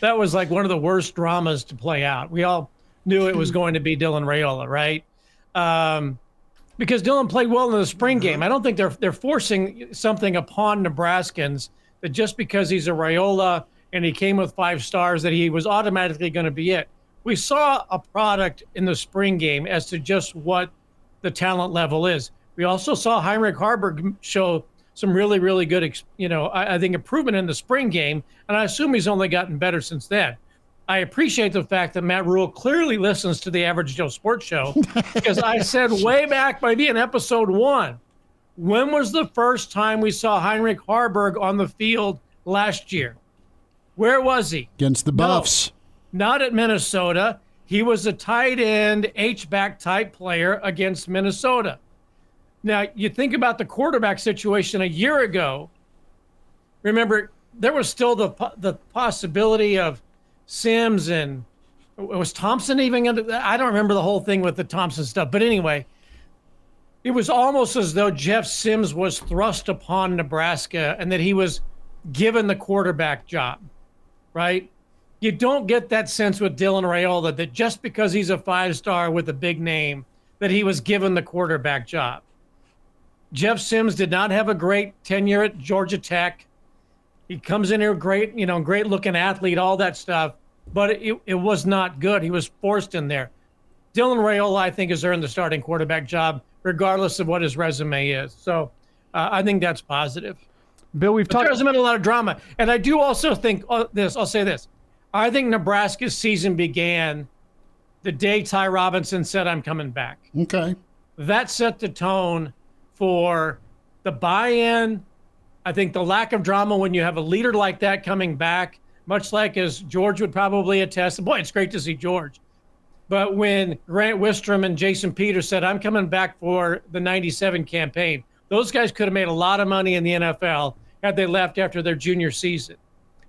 that was like one of the worst dramas to play out. We all knew it was going to be Dylan Raiola, right? Because Dylan played well in the spring game. I don't think they're forcing something upon Nebraskans that just because he's a Raiola and he came with 5 stars that he was automatically going to be it. We saw a product in the spring game as to just what the talent level is. We also saw Heinrich Haarberg show some really, really good, I think improvement in the spring game, and I assume he's only gotten better since then. I appreciate the fact that Matt Rhule clearly listens to the Average Joe Sports Show, because I said way back, maybe in episode 1, when was the first time we saw Heinrich Haarberg on the field last year? Where was he? Against the Buffs. No, not at Minnesota. He was a tight end, H-back type player against Minnesota. Now, you think about the quarterback situation a year ago. Remember, there was still the possibility of Sims and was Thompson even under? I don't remember the whole thing with the Thompson stuff. But anyway, it was almost as though Jeff Sims was thrust upon Nebraska and that he was given the quarterback job, right? You don't get that sense with Dylan Raiola that just because he's a 5-star with a big name that he was given the quarterback job. Jeff Sims did not have a great tenure at Georgia Tech. He comes in here great, great looking athlete, all that stuff, but it was not good. He was forced in there. Dylan Raiola, I think, has earned the starting quarterback job, regardless of what his resume is. So I think that's positive. Bill, there hasn't been a lot of drama. And I do also think this, I'll say this. I think Nebraska's season began the day Ty Robinson said, "I'm coming back." Okay. That set the tone for the buy-in. I think the lack of drama when you have a leader like that coming back, much like as George would probably attest. Boy, it's great to see George. But when Grant Wistrom and Jason Peters said, "I'm coming back for the 97 campaign," those guys could have made a lot of money in the NFL had they left after their junior season.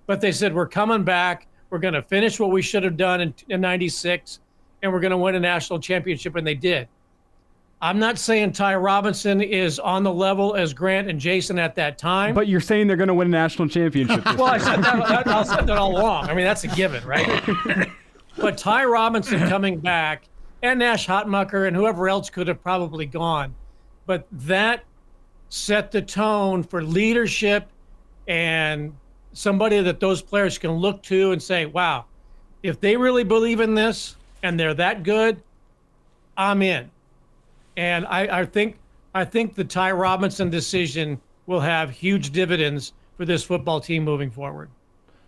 But they said, "We're coming back. We're going to finish what we should have done in 96, and we're going to win a national championship," and they did. I'm not saying Ty Robinson is on the level as Grant and Jason at that time. But you're saying they're going to win a national championship. Well, I said that all along. I mean, that's a given, right? But Ty Robinson coming back, and Nash Hotmucker and whoever else could have probably gone. But that set the tone for leadership and somebody that those players can look to and say, wow, if they really believe in this and they're that good, I'm in. And I think the Ty Robinson decision will have huge dividends for this football team moving forward.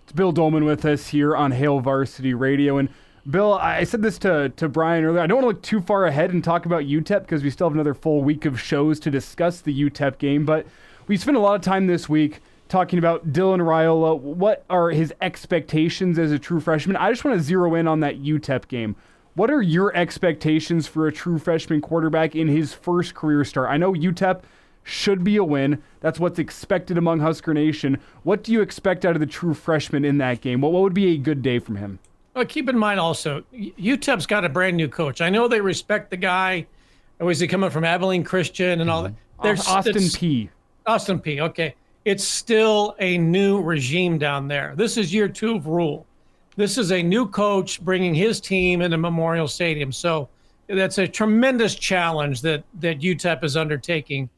It's Bill Doleman with us here on Hail Varsity Radio. And Bill, I said this to Brian earlier. I don't want to look too far ahead and talk about UTEP because we still have another full week of shows to discuss the UTEP game. But we spent a lot of time this week talking about Dylan Raiola. What are his expectations as a true freshman? I just want to zero in on that UTEP game. What are your expectations for a true freshman quarterback in his first career start? I know UTEP should be a win. That's what's expected among Husker Nation. What do you expect out of the true freshman in that game? What would be a good day from him? Well, keep in mind also, UTEP's got a brand new coach. I know they respect the guy. Was he coming from Abilene Christian and all that? Austin P. Austin P. Okay. It's still a new regime down there. This is year 2 of Rhule. This is a new coach bringing his team into Memorial Stadium. So that's a tremendous challenge that UTEP is undertaking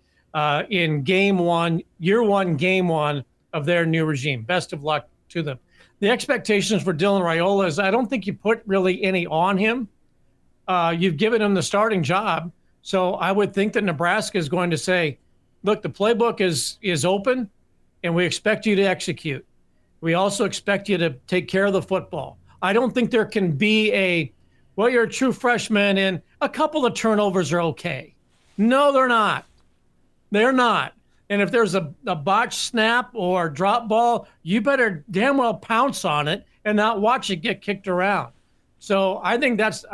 in year one, game one of their new regime. Best of luck to them. The expectations for Dylan Raiola is I don't think you put really any on him. You've given him the starting job. So I would think that Nebraska is going to say, look, the playbook is open, and we expect you to execute. We also expect you to take care of the football. I don't think there can be you're a true freshman and a couple of turnovers are okay. No, they're not. They're not. And if there's a botched snap or drop ball, you better damn well pounce on it and not watch it get kicked around. So I think that's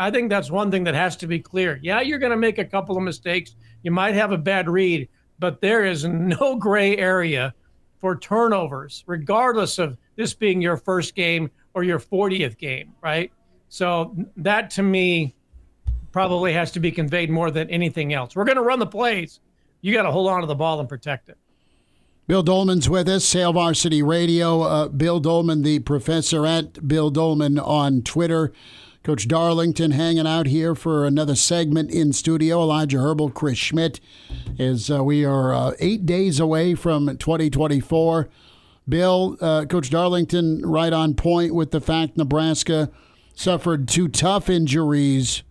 one thing that has to be clear. Yeah, you're going to make a couple of mistakes. You might have a bad read, but there is no gray area for turnovers, regardless of this being your first game or your 40th game, right? So that, to me, probably has to be conveyed more than anything else. We're going to run the plays. You got to hold on to the ball and protect it. Bill Doleman's with us, Hail Varsity Radio. Bill Doleman, the professor at Bill Doleman on Twitter. Coach Darlington hanging out here for another segment in studio. Elijah Herbel, Chris Schmidt, as we are 8 days away from 2024. Bill, Coach Darlington right on point with the fact Nebraska suffered 2 tough injuries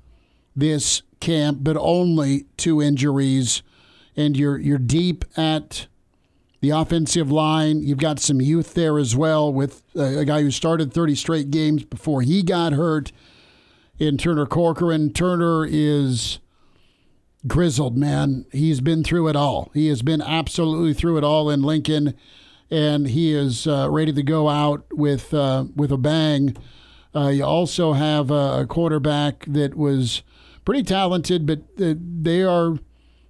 this camp, but only 2 injuries. And you're deep at the offensive line. You've got some youth there as well with a guy who started 30 straight games before he got hurt in Turner Corcoran. Turner is grizzled, man. He's been through it all. He has been absolutely through it all in Lincoln, and he is ready to go out with a bang. You also have a quarterback that was pretty talented, but they are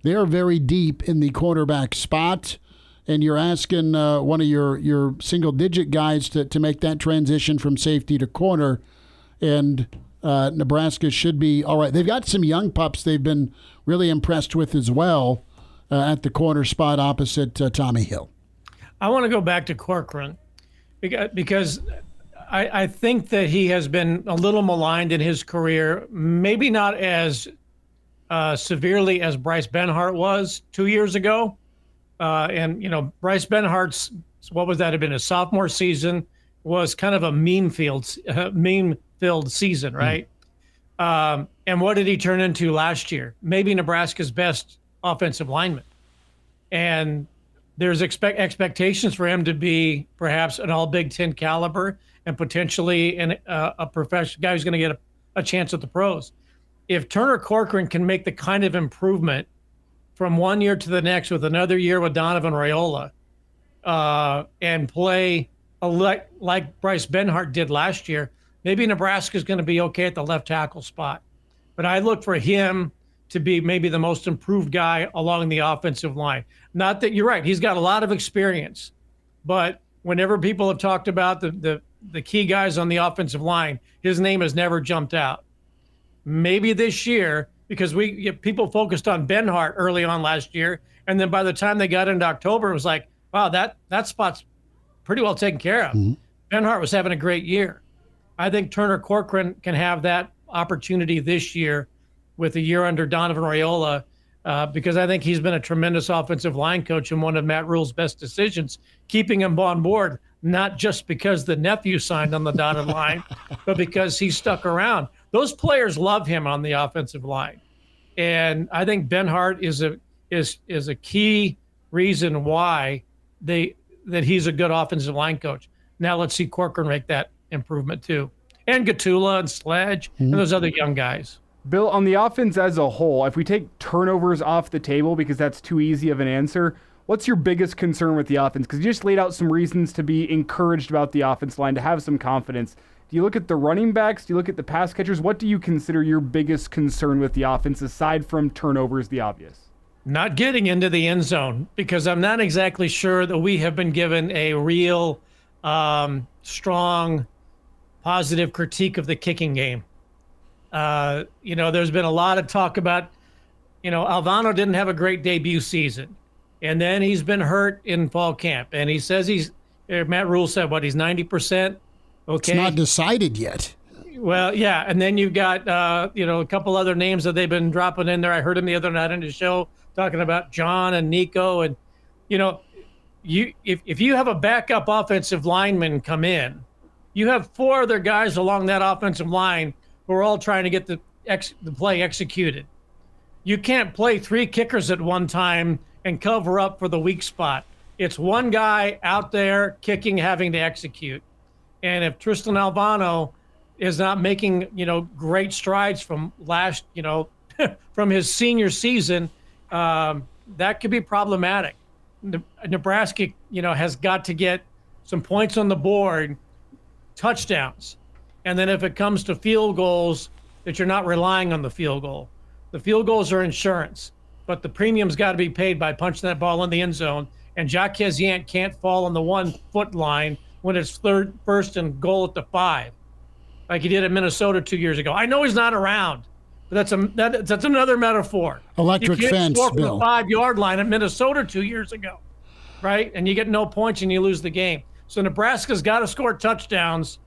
very deep in the quarterback spot. And you're asking one of your single-digit guys to make that transition from safety to corner, and Nebraska should be all right. They've got some young pups they've been really impressed with as well at the corner spot opposite Tommy Hill. I want to go back to Corcoran because I think that he has been a little maligned in his career, maybe not as severely as Bryce Benhart was 2 years ago. And, Bryce Benhart's, what was that, had been his sophomore season, was kind of a meme-filled season, right? And what did he turn into last year? Maybe Nebraska's best offensive lineman. And there's expectations for him to be perhaps an all-Big Ten caliber and potentially a professional guy who's going to get a chance at the pros. If Turner Corcoran can make the kind of improvement from one year to the next with another year with Donovan Raiola and play like Bryce Benhart did last year, maybe Nebraska's going to be okay at the left tackle spot. But I look for him to be maybe the most improved guy along the offensive line. Not that you're right. He's got a lot of experience. But whenever people have talked about the key guys on the offensive line, his name has never jumped out. Maybe this year, because people focused on Benhart early on last year, and then by the time they got into October, it was like, wow, that spot's pretty well taken care of. Mm-hmm. Benhart was having a great year. I think Turner Corcoran can have that opportunity this year with a year under Donovan Raiola because I think he's been a tremendous offensive line coach and one of Matt Rhule's best decisions, keeping him on board, not just because the nephew signed on the dotted line, but because he stuck around. Those players love him on the offensive line. And I think Benhart is a key reason why that he's a good offensive line coach. Now let's see Corcoran make that improvement too. And Gatula and Sledge and those other young guys. Bill, on the offense as a whole, if we take turnovers off the table because that's too easy of an answer, what's your biggest concern with the offense? Because you just laid out some reasons to be encouraged about the offense line, to have some confidence. Do you look at the running backs? Do you look at the pass catchers? What do you consider your biggest concern with the offense aside from turnovers, the obvious? Not getting into the end zone, because I'm not exactly sure that we have been given a real strong, positive critique of the kicking game. There's been a lot of talk about, Alvano didn't have a great debut season. And then he's been hurt in fall camp. And he says Matt Rhule said, he's 90%? Okay. It's not decided yet. Well, yeah. And then you've got, a couple other names that they've been dropping in there. I heard him the other night on the show talking about John and Nico. And, if you have a backup offensive lineman come in, you have 4 other guys along that offensive line who are all trying to get the play executed. You can't play 3 kickers at one time and cover up for the weak spot. It's one guy out there kicking, having to execute. And if Tristan Alvano is not making, great strides from from his senior season, that could be problematic. Nebraska, has got to get some points on the board, touchdowns. And then if it comes to field goals, that you're not relying on the field goal. The field goals are insurance, but the premium's got to be paid by punching that ball in the end zone. And Jacques Yant can't fall on the 1-foot line when it's first and goal at the 5, like he did at Minnesota 2 years ago. I know he's not around, but that's another metaphor. Electric fence, score from Bill. the 5-yard line at Minnesota 2 years ago, right? And you get no points and you lose the game. So Nebraska's got to score touchdowns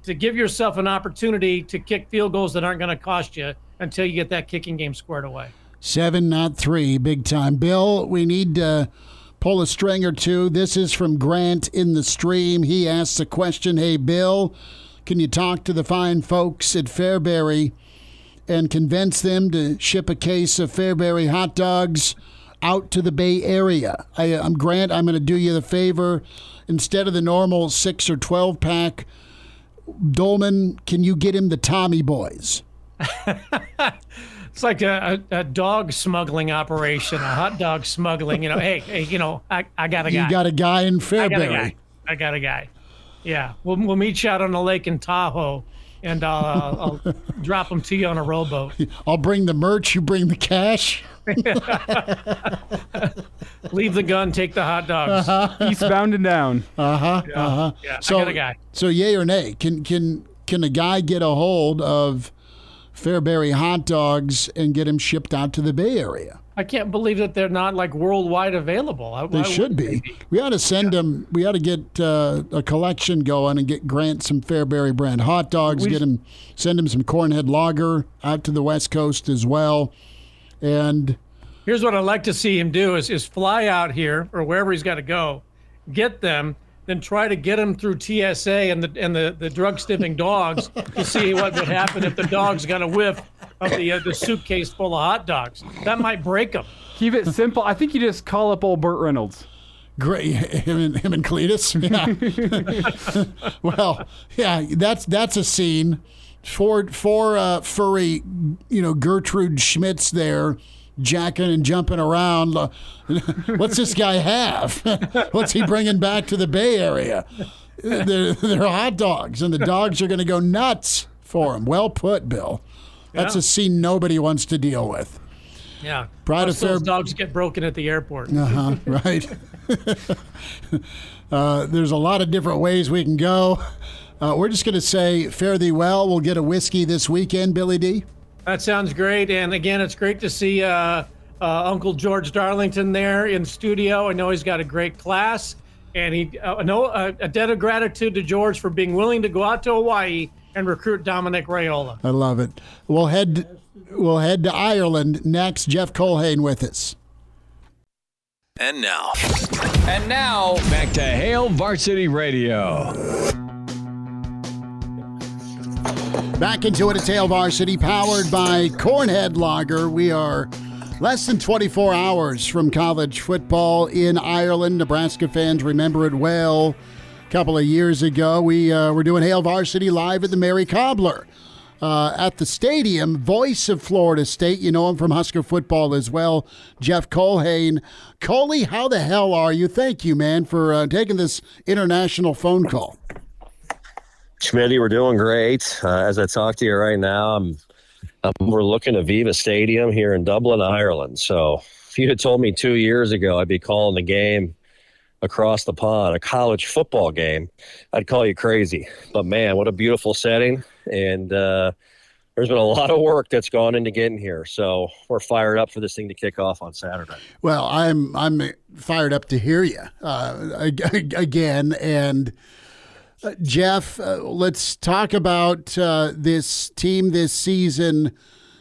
to give yourself an opportunity to kick field goals that aren't going to cost you until you get that kicking game squared away. 7, not 3, big time. Bill, we need to pull a string or two. This is from Grant in the stream. He asks a question. Hey, Bill, can you talk to the fine folks at Fairbury and convince them to ship a case of Fairbury hot dogs out to the Bay Area? I'm Grant. I'm going to do you the favor. Instead of the normal 6 or 12 pack, Doleman, can you get him the Tommy Boys? It's like a dog smuggling operation, a hot dog smuggling. Hey, I got a guy. You got a guy in Fairbury. I got a guy. Yeah, we'll meet you out on the lake in Tahoe, and I'll drop them to you on a rowboat. I'll bring the merch. You bring the cash. Leave the gun, take the hot dogs. Eastbound and down. Yeah, So, I got a guy. So, yay or nay? Can a guy get a hold of Fairbury hot dogs and get them shipped out to the Bay Area? I can't believe that they're not worldwide available. They should be. We ought to send them. We ought to get a collection going and get Grant some Fairbury brand hot dogs. Send him some Cornhead Lager out to the West Coast as well. And here's what I'd like to see him do is fly out here or wherever he's got to go, get them, then try to get them through TSA and the drug sniffing dogs to see what would happen if the dogs got a whiff of the suitcase full of hot dogs. That might break them. Keep it simple. I think you just call up old Burt Reynolds. Great, him and Cletus. Yeah. Well, yeah, that's a scene. Four furry, Gertrude Schmidts there, jacking and jumping around. What's this guy have? What's he bringing back to the Bay Area? They're hot dogs, and the dogs are going to go nuts for him. Well put, Bill. That's a scene nobody wants to deal with. Yeah. Those dogs get broken at the airport. Right. There's a lot of different ways we can go. We're just going to say, fare thee well. We'll get a whiskey this weekend, Billy D. That sounds great. And again, it's great to see Uncle George Darlington there in studio. I know he's got a great class. And a debt of gratitude to George for being willing to go out to Hawaii and recruit Dominic Raiola. I love it. We'll head to Ireland next. Jeff Culhane with us. And now, back to Hail Varsity Radio. Back into it at Hail Varsity, powered by Cornhead Lager. We are less than 24 hours from college football in Ireland. Nebraska fans remember it well. A couple of years ago, we were doing Hail Varsity live at the Mary Cobbler at the stadium. Voice of Florida State. You know him from Husker football as well, Jeff Culhane. Coley, how the hell are you? Thank you, man, for taking this international phone call. Schmidt, we're doing great. As I talk to you right now, we're looking at Viva Stadium here in Dublin, Ireland. So if you had told me 2 years ago I'd be calling the game across the pond, a college football game, I'd call you crazy. But, man, what a beautiful setting. And there's been a lot of work that's gone into getting here. So we're fired up for this thing to kick off on Saturday. Well, I'm fired up to hear you again. And Jeff, let's talk about this team this season,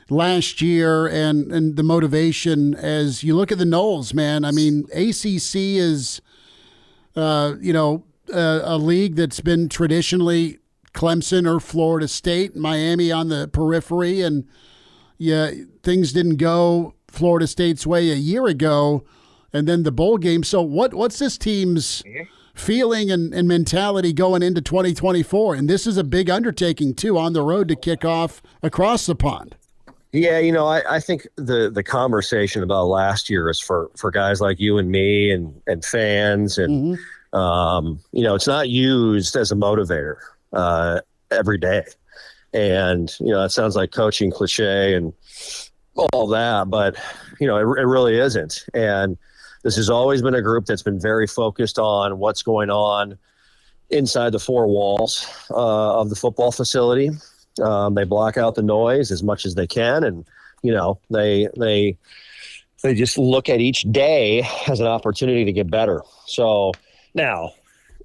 last year, and the motivation as you look at the Noles, man. I mean, ACC is, a league that's been traditionally Clemson or Florida State, Miami on the periphery, and things didn't go Florida State's way a year ago, and then the bowl game. So what's this team's feeling and mentality going into 2024? And this is a big undertaking, too, on the road to kick off across the pond. Yeah, I think the conversation about last year is for guys like you and me and fans, and it's not used as a motivator every day. And, that sounds like coaching cliche and all that, but, it really isn't. And this has always been a group that's been very focused on what's going on inside the four walls of the football facility. They block out the noise as much as they can, and they just look at each day as an opportunity to get better. So now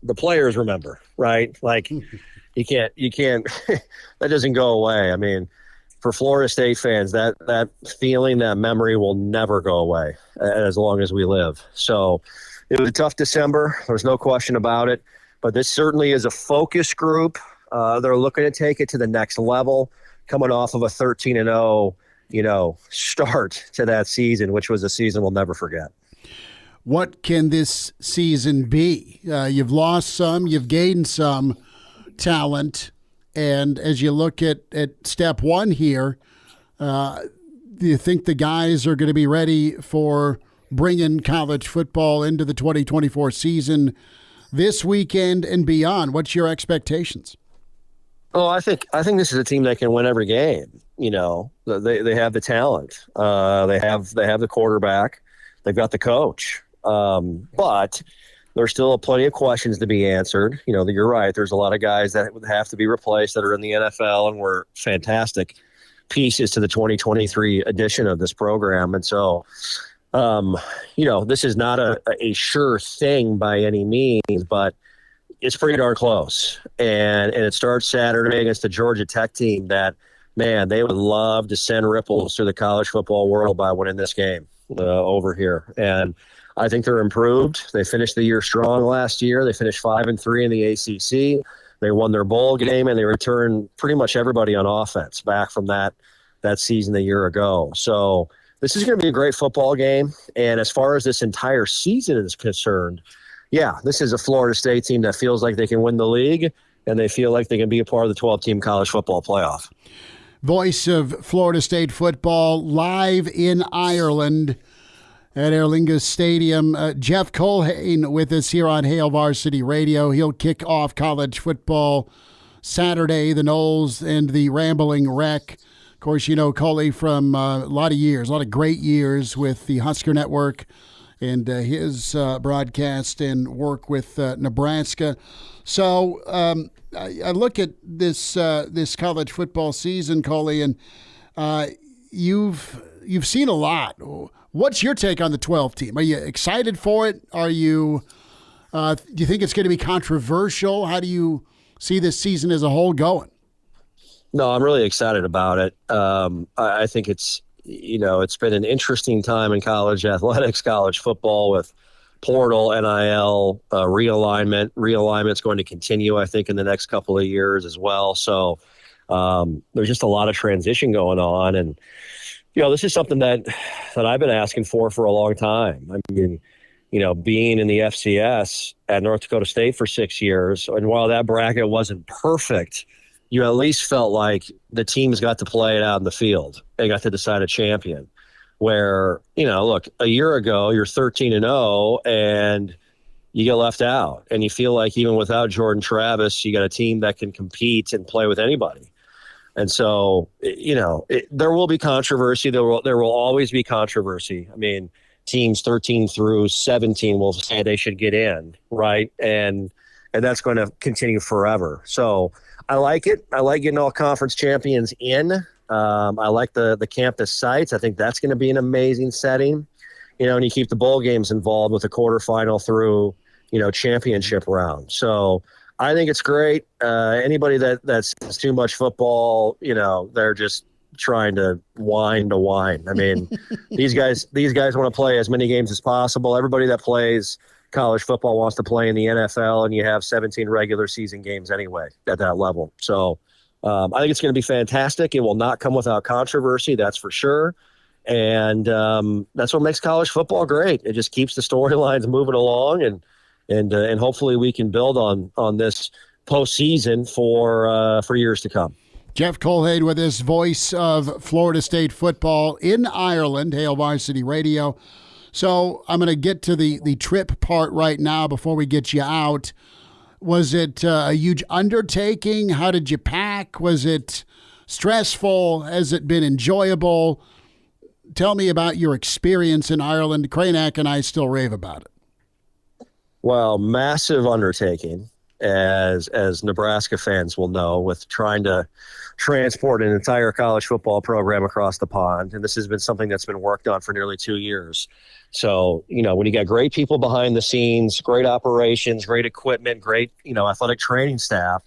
the players remember, right? Like you can't that doesn't go away. I mean, for Florida State fans, that feeling, that memory will never go away as long as we live. So it was a tough December. There's no question about it. But this certainly is a focus group. They're looking to take it to the next level, coming off of a 13-0, start to that season, which was a season we'll never forget. What can this season be? You've lost some, you've gained some talent. And as you look at step one here, do you think the guys are going to be ready for bringing college football into the 2024 season this weekend and beyond? What's your expectations? Oh, I think this is a team that can win every game. They have the talent. They have the quarterback. They've got the coach. But there's still plenty of questions to be answered. You're right. There's a lot of guys that would have to be replaced that are in the NFL and were fantastic pieces to the 2023 edition of this program. And so, this is not a sure thing by any means, but it's pretty darn close. And it starts Saturday against the Georgia Tech team that, man, they would love to send ripples through the college football world by winning this game over here. And I think they're improved. They finished the year strong last year. They finished 5-3 in the ACC. They won their bowl game, and they returned pretty much everybody on offense back from that season a year ago. So this is going to be a great football game. And as far as this entire season is concerned, yeah, this is a Florida State team that feels like they can win the league, and they feel like they can be a part of the 12-team college football playoff. Voice of Florida State football live in Ireland at Aer Lingus Stadium. Jeff Culhane with us here on Hail Varsity Radio. He'll kick off college football Saturday, the Noles and the Rambling Wreck. Of course, Cully from a lot of great years with the Husker Network and his broadcast and work with Nebraska. So I look at this college football season, Cully, and you've seen a lot. What's your take on the 12 team? Are you excited for it? Are you? Do you think it's going to be controversial? How do you see this season as a whole going? No, I'm really excited about it. I think it's been an interesting time in college athletics, college football with portal, NIL, realignment. Realignment's going to continue, I think, in the next couple of years as well. So there's just a lot of transition going on, and this is something that I've been asking for a long time. I mean, being in the FCS at North Dakota State for 6 years, and while that bracket wasn't perfect, you at least felt like the teams got to play it out in the field. They got to decide a champion. Where, look, a year ago, you're 13-0, and you get left out. And you feel like even without Jordan Travis, you got a team that can compete and play with anybody. And so, there will be controversy. There will always be controversy. I mean, teams 13 through 17 will say they should get in, right? And that's going to continue forever. So I like it. I like getting all conference champions in. I like the campus sites. I think that's going to be an amazing setting. And you keep the bowl games involved with the quarterfinal through, championship round. So I think it's great. Anybody that's too much football, they're just trying to whine. I mean, these guys want to play as many games as possible. Everybody that plays college football wants to play in the NFL, and you have 17 regular season games anyway at that level. So I think it's going to be fantastic. It will not come without controversy, that's for sure. And that's what makes college football great. It just keeps the storylines moving along, and hopefully we can build on this postseason for years to come. Jeff Culhane with his voice of Florida State football in Ireland, Hail Varsity Radio. So I'm going to get to the trip part right now before we get you out. Was it a huge undertaking? How did you pack? Was it stressful? Has it been enjoyable? Tell me about your experience in Ireland. Cranack and I still rave about it. Well, massive undertaking, as Nebraska fans will know, with trying to transport an entire college football program across the pond. And this has been something that's been worked on for nearly 2 years. So, when you got great people behind the scenes, great operations, great equipment, great, athletic training staff,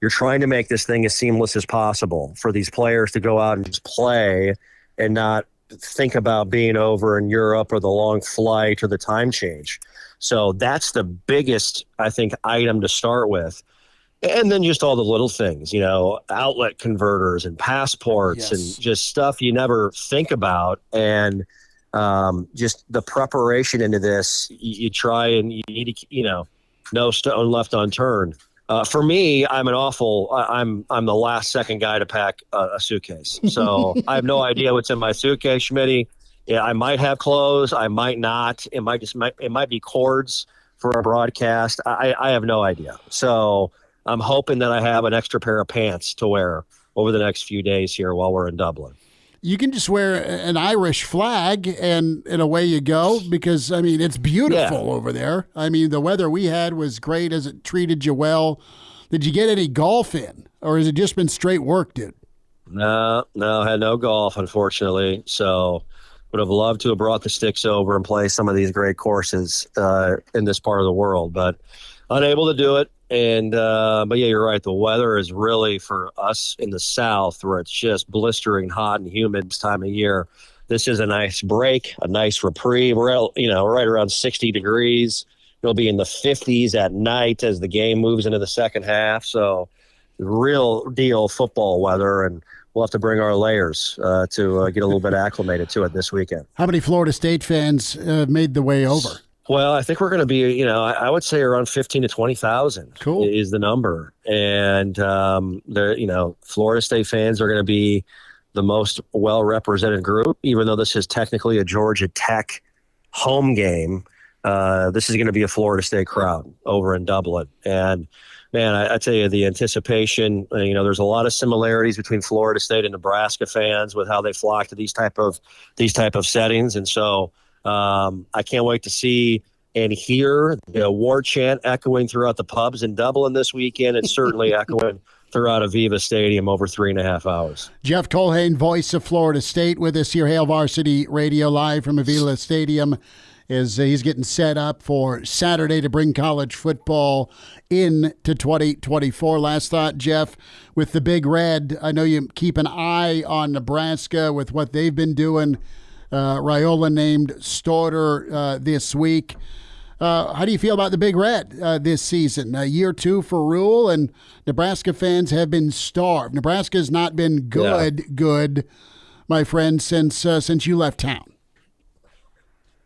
you're trying to make this thing as seamless as possible for these players to go out and just play and not think about being over in Europe or the long flight or the time change. So that's the biggest, I think, item to start with. And then just all the little things, outlet converters and passports, and just stuff you never think about. And just the preparation into this, you try and you need to, no stone left unturned. For me, I'm the last second guy to pack a suitcase. So I have no idea what's in my suitcase, Schmitty. Yeah, I might have clothes. I might not. It might be cords for a broadcast. I have no idea. So I'm hoping that I have an extra pair of pants to wear over the next few days here while we're in Dublin. You can just wear an Irish flag and away you go, because, it's beautiful over there. The weather we had was great. As it treated you well. Did you get any golf in, or has it just been straight work, dude? No, I had no golf, unfortunately. So would have loved to have brought the sticks over and play some of these great courses in this part of the world, but unable to do it. And but yeah, you're right. The weather is really, for us in the South, where it's just blistering hot and humid this time of year, this is a nice break, a nice reprieve. We're at, right around 60 degrees. It'll be in the 50s at night as the game moves into the second half. So real deal football weather, and we'll have to bring our layers to get a little bit acclimated to it this weekend. How many Florida State fans made the way over? Well, I think we're going to be, I would say around 15 to 20,000 cool. is the number. And, Florida State fans are going to be the most well-represented group, even though this is technically a Georgia Tech home game. This is going to be a Florida State crowd over in Dublin. And, man, I tell you, the anticipation, there's a lot of similarities between Florida State and Nebraska fans with how they flock to these type of settings. And so, I can't wait to see and hear the war chant echoing throughout the pubs in Dublin this weekend, and certainly echoing throughout Aviva Stadium over 3.5 hours. Jeff Culhane, voice of Florida State, with us here, Hail Varsity Radio, live from Aviva Stadium, as he's getting set up for Saturday to bring college football into 2024. Last thought, Jeff, with the Big Red, I know you keep an eye on Nebraska with what they've been doing. Rhule named starter this week. How do you feel about the Big Red this season? Year 2 for Rhule, and Nebraska fans have been starved. Nebraska's not been good, my friend, since you left town.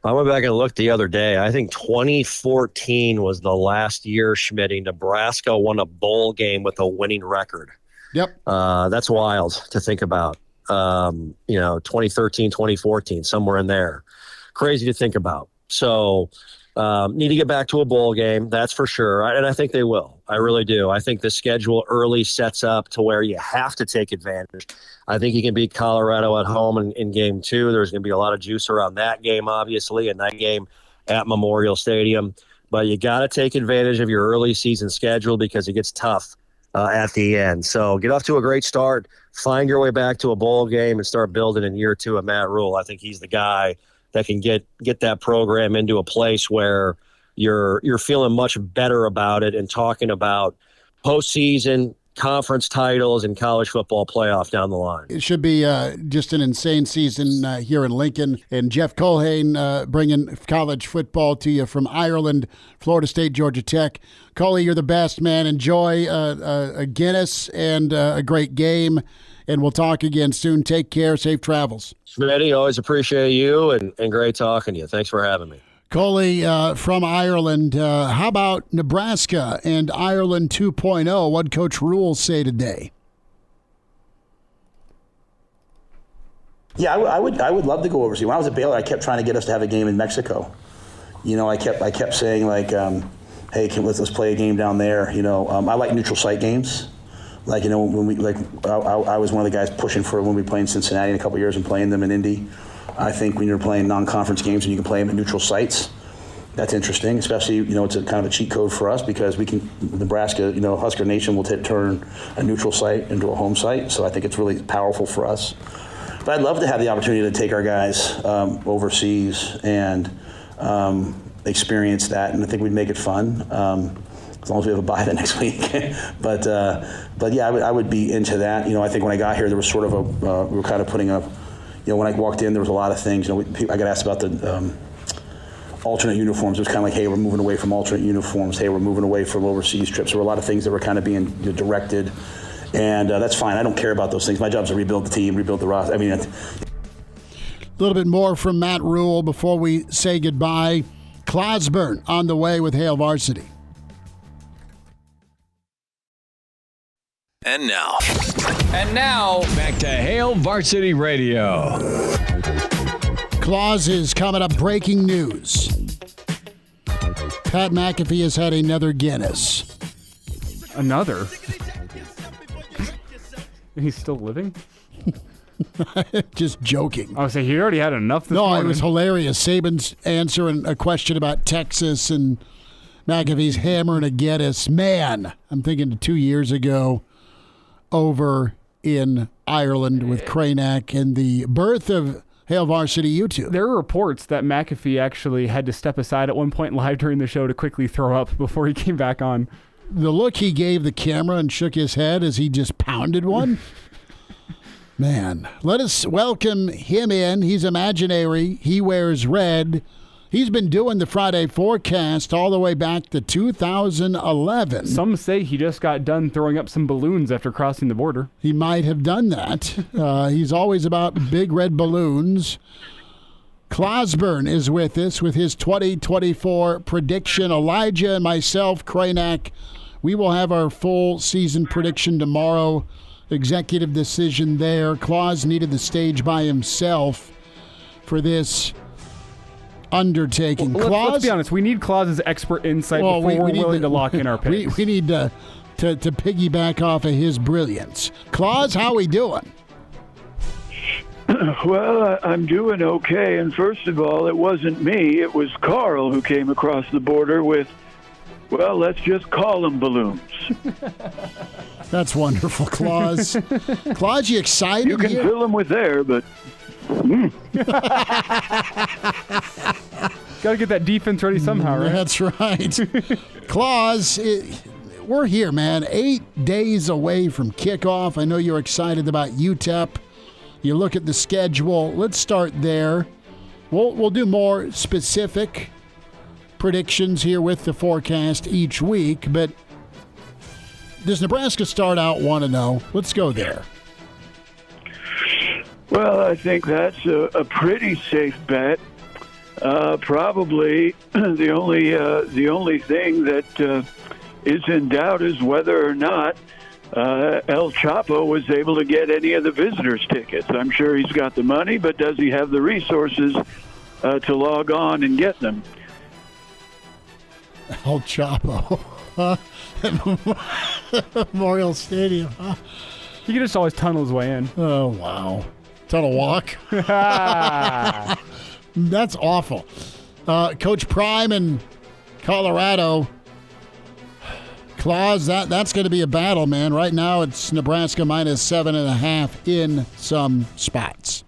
I went back and looked the other day. I think 2014 was the last year, Schmitty, Nebraska won a bowl game with a winning record. Yep. That's wild to think about. 2013, 2014, somewhere in there. Crazy to think about. So Need to get back to a bowl game, that's for sure, and I think they will. I really do. I think the schedule early sets up to where you have to take advantage. I think you can beat Colorado at home in game 2. There's going to be a lot of juice around that game, obviously, and that game at Memorial Stadium. But you got to take advantage of your early season schedule because it gets tough at the end. So get off to a great start, find your way back to a bowl game, and start building in year 2 of Matt Rhule. I think he's the guy that can get that program into a place where you're feeling much better about it and talking about postseason, conference titles, and college football playoff down the line. It should be just an insane season here in Lincoln. And Jeff Culhane bringing college football to you from Ireland, Florida State, Georgia Tech. Cully, you're the best, man. Enjoy a Guinness and a great game. And we'll talk again soon. Take care. Safe travels. Schmitty, always appreciate you and great talking to you. Thanks for having me. Coley from Ireland. How about Nebraska and Ireland 2.0? What'd Coach Rhule say today? Yeah, I would love to go overseas. When I was at Baylor, I kept trying to get us to have a game in Mexico. I kept saying like, hey, let's play a game down there. I like neutral site games. Like, when I was one of the guys pushing for when we played in Cincinnati in a couple of years and playing them in Indy. I think when you're playing non-conference games and you can play them at neutral sites, that's interesting. Especially, it's a kind of a cheat code for us because we can, Nebraska, Husker Nation will turn a neutral site into a home site. So I think it's really powerful for us. But I'd love to have the opportunity to take our guys overseas and experience that, and I think we'd make it fun. As long as we have a bye the next week. but yeah, I would be into that. I think when I got here, there was sort of we were kind of putting up, when I walked in, there was a lot of things. I got asked about the alternate uniforms. It was kind of like, hey, we're moving away from alternate uniforms. Hey, we're moving away from overseas trips. There were a lot of things that were kind of being directed, and that's fine. I don't care about those things. My job is to rebuild the team, rebuild the roster. I mean, a little bit more from Matt Rhule before we say goodbye. Clausborne on the way with Hail Varsity. And now, back to Hail Varsity Radio. Claus is coming up. Breaking news. Pat McAfee has had another Guinness. Another? He's still living? Just joking. I was saying he already had enough this morning. No, it was hilarious. Saban's answering a question about Texas and McAfee's hammering a Guinness. Man, I'm thinking 2 years ago over in Ireland with Cranack and the birth of Hail Varsity YouTube. There are reports that McAfee actually had to step aside at one point live during the show to quickly throw up before he came back on. The look he gave the camera and shook his head as he just pounded one. Man, let us welcome him in. He's imaginary. He wears red. He's been doing the Friday forecast all the way back to 2011. Some say he just got done throwing up some balloons after crossing the border. He might have done that. He's always about big red balloons. Clausborne is with us with his 2024 prediction. Elijah and myself, Cranack, we will have our full season prediction tomorrow. Executive decision there. Claus needed the stage by himself for this undertaking. Well, let's be honest. We need Claus's expert insight before we're willing to lock in our picks. We need to piggyback off of his brilliance. Claus, how we doing? Well, I'm doing okay. And first of all, it wasn't me. It was Carl who came across the border with, well, let's just call them balloons. That's wonderful, Claus. Claus, you excited? You can fill them with air, but... Got to get that defense ready somehow, right? That's right. Claus, we're here, man. 8 days away from kickoff. I know you're excited about UTEP. You look at the schedule. Let's start there. We'll do more specific predictions here with the forecast each week, but does Nebraska start out 1-0? Let's go there. Well, I think that's a pretty safe bet. Probably the only thing that is in doubt is whether or not El Chapo was able to get any of the visitors' tickets. I'm sure he's got the money, but does he have the resources to log on and get them? El Chapo. Memorial Stadium. Huh? He could just always tunnel his way in. Oh, wow. Tunnel walk. That's awful. Coach Prime in Colorado. Claus, that's going to be a battle, man. Right now it's Nebraska minus 7.5 in some spots.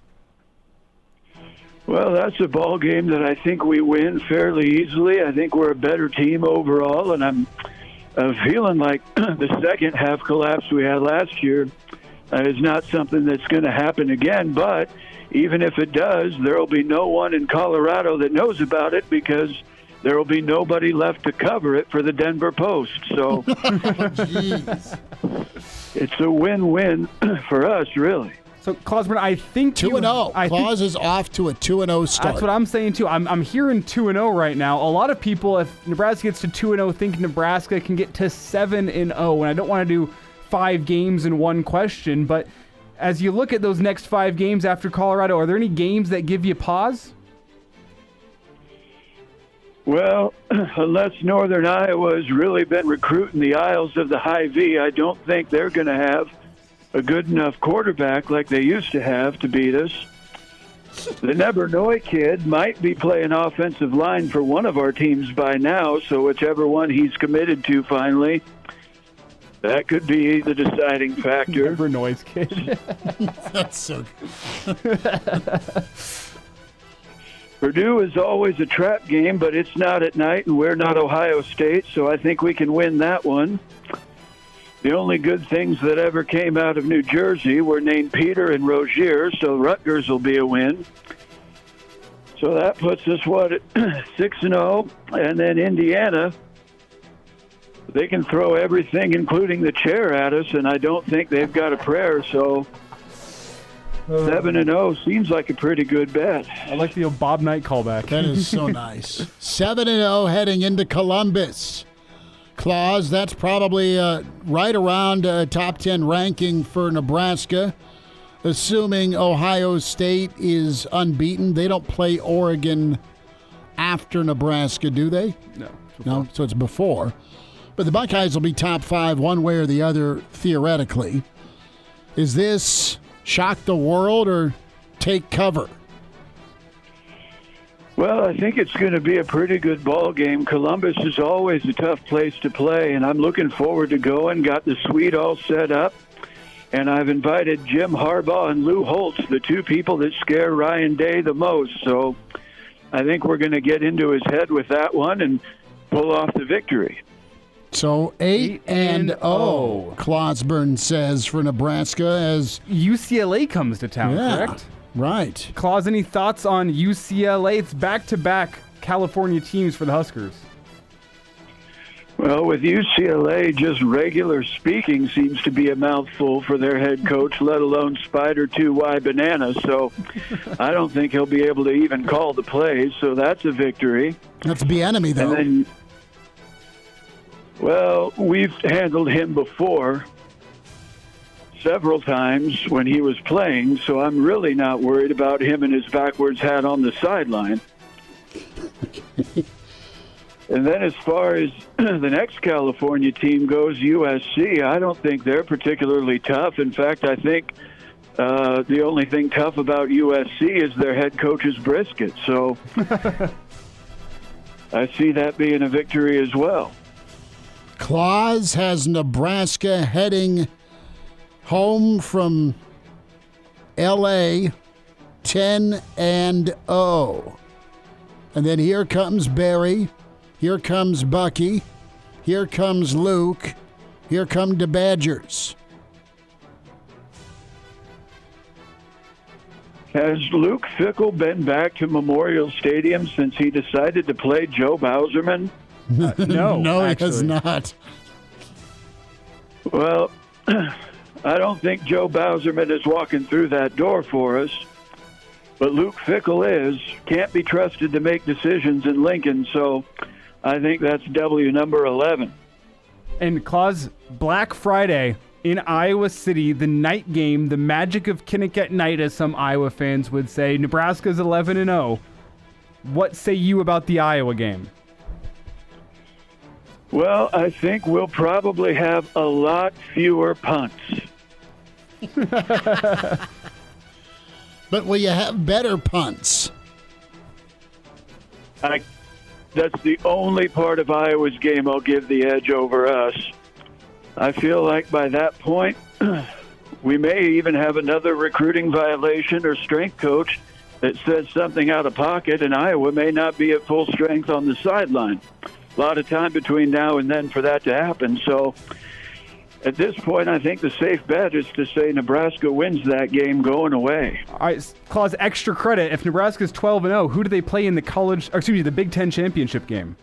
Well, that's a ball game that I think we win fairly easily. I think we're a better team overall, and I'm feeling like the second half collapse we had last year is not something that's going to happen again. But even if it does, there will be no one in Colorado that knows about it because there will be nobody left to cover it for the Denver Post. So it's a win-win for us, really. So, Clausborne, I think 2-0. Claus is off to a 2-0 start. That's what I'm saying, too. I'm hearing 2-0 right now. A lot of people, if Nebraska gets to 2-0, think Nebraska can get to 7-0. And I don't want to do 5 games in one question, but as you look at those next 5 games after Colorado, are there any games that give you pause? Well, unless Northern Iowa has really been recruiting the Isles of the Hy-Vee, I don't think they're going to have a good enough quarterback like they used to have to beat us. The Nebernoy kid might be playing offensive line for one of our teams by now, so whichever one he's committed to finally, that could be the deciding factor. Nebernoy's kid. That's so good. Purdue is always a trap game, but it's not at night, and we're not Ohio State, so I think we can win that one. The only good things that ever came out of New Jersey were named Peter and Rozier, so Rutgers will be a win. So that puts us, at 6-0, and then Indiana, they can throw everything, including the chair, at us, and I don't think they've got a prayer, so 7-0 seems like a pretty good bet. I like the old Bob Knight callback. That is so nice. 7-0 heading into Columbus. Claus, that's probably right around a top 10 ranking for Nebraska, assuming Ohio State is unbeaten. They don't play Oregon after Nebraska, do they? No, so it's before. But the Buckeyes will be top 5 one way or the other, theoretically. Is this shock the world or take cover? Well, I think it's going to be a pretty good ball game. Columbus is always a tough place to play, and I'm looking forward to going. Got the suite all set up, and I've invited Jim Harbaugh and Lou Holtz, the 2 people that scare Ryan Day the most. So I think we're going to get into his head with that one and pull off the victory. So 8-0, Clausborne says, for Nebraska as UCLA comes to town, correct? Right. Claus, any thoughts on UCLA? It's back-to-back California teams for the Huskers. Well, with UCLA, just regular speaking seems to be a mouthful for their head coach, let alone Spider 2Y Banana. So I don't think he'll be able to even call the plays. So that's a victory. That's the enemy, though. And then, well, we've handled him before several times when he was playing, so I'm really not worried about him and his backwards hat on the sideline. And then as far as the next California team goes, USC, I don't think they're particularly tough. In fact, I think the only thing tough about USC is their head coach's brisket. So I see that being a victory as well. Claus has Nebraska heading home from L.A. 10-0. And then here comes Barry. Here comes Bucky. Here comes Luke. Here come the Badgers. Has Luke Fickell been back to Memorial Stadium since he decided to play Joe Bauserman? No, he has not. Well, I don't think Joe Bauserman is walking through that door for us, but Luke Fickell is. Can't be trusted to make decisions in Lincoln, so I think that's W number 11. And Claus, Black Friday in Iowa City, the night game, the magic of Kinnick night, as some Iowa fans would say. Nebraska's 11-0. What say you about the Iowa game? Well, I think we'll probably have a lot fewer punts. But will you have better punts? That's the only part of Iowa's game I'll give the edge over us. I feel like by that point, we may even have another recruiting violation or strength coach that says something out of pocket, and Iowa may not be at full strength on the sideline. A lot of time between now and then for that to happen. So at this point, I think the safe bet is to say Nebraska wins that game going away. All right, Claus, extra credit. If Nebraska's 12-0, who do they play in the Big Ten championship game?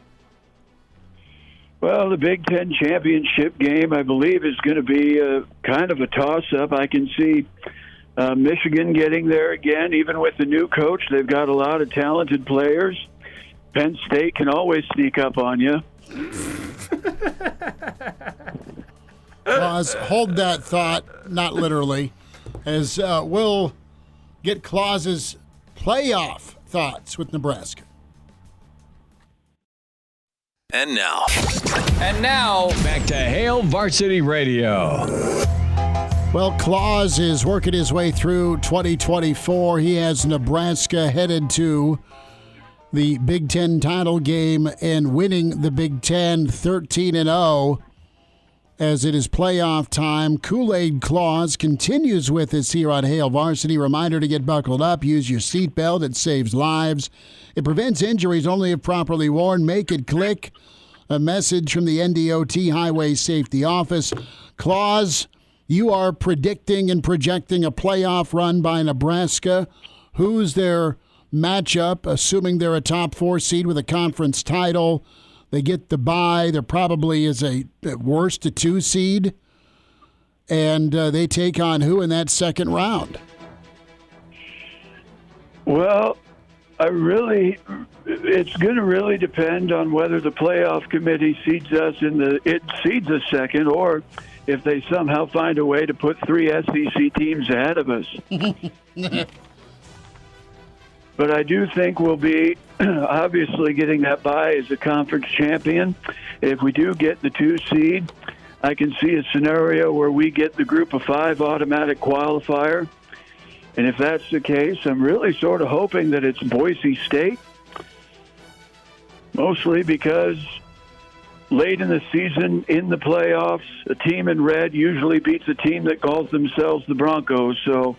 Well, the Big Ten championship game, I believe, is going to be kind of a toss-up. I can see Michigan getting there again, even with the new coach. They've got a lot of talented players. Penn State can always sneak up on you. Claus, hold that thought, not literally, as we'll get Claus's playoff thoughts with Nebraska. And now, back to Hail Varsity Radio. Well, Claus is working his way through 2024. He has Nebraska headed to the Big Ten title game and winning the Big Ten 13-0. As it is playoff time, Kool-Aid Claus continues with us here on Hail Varsity. Reminder to get buckled up. Use your seatbelt. It saves lives. It prevents injuries only if properly worn. Make it click. A message from the NDOT Highway Safety Office. Claus, you are predicting and projecting a playoff run by Nebraska. Who's their matchup, assuming they're a top 4 seed with a conference title? They get the bye. There probably is at worst a 2 seed. And they take on who in that second round? Well, it's going to really depend on whether the playoff committee seeds us seeds us second, or if they somehow find a way to put 3 SEC teams ahead of us. But I do think we'll be obviously getting that bye as a conference champion. If we do get the 2 seed, I can see a scenario where we get the group of 5 automatic qualifier. And if that's the case, I'm really sort of hoping that it's Boise State, mostly because late in the season, in the playoffs, a team in red usually beats a team that calls themselves the Broncos. So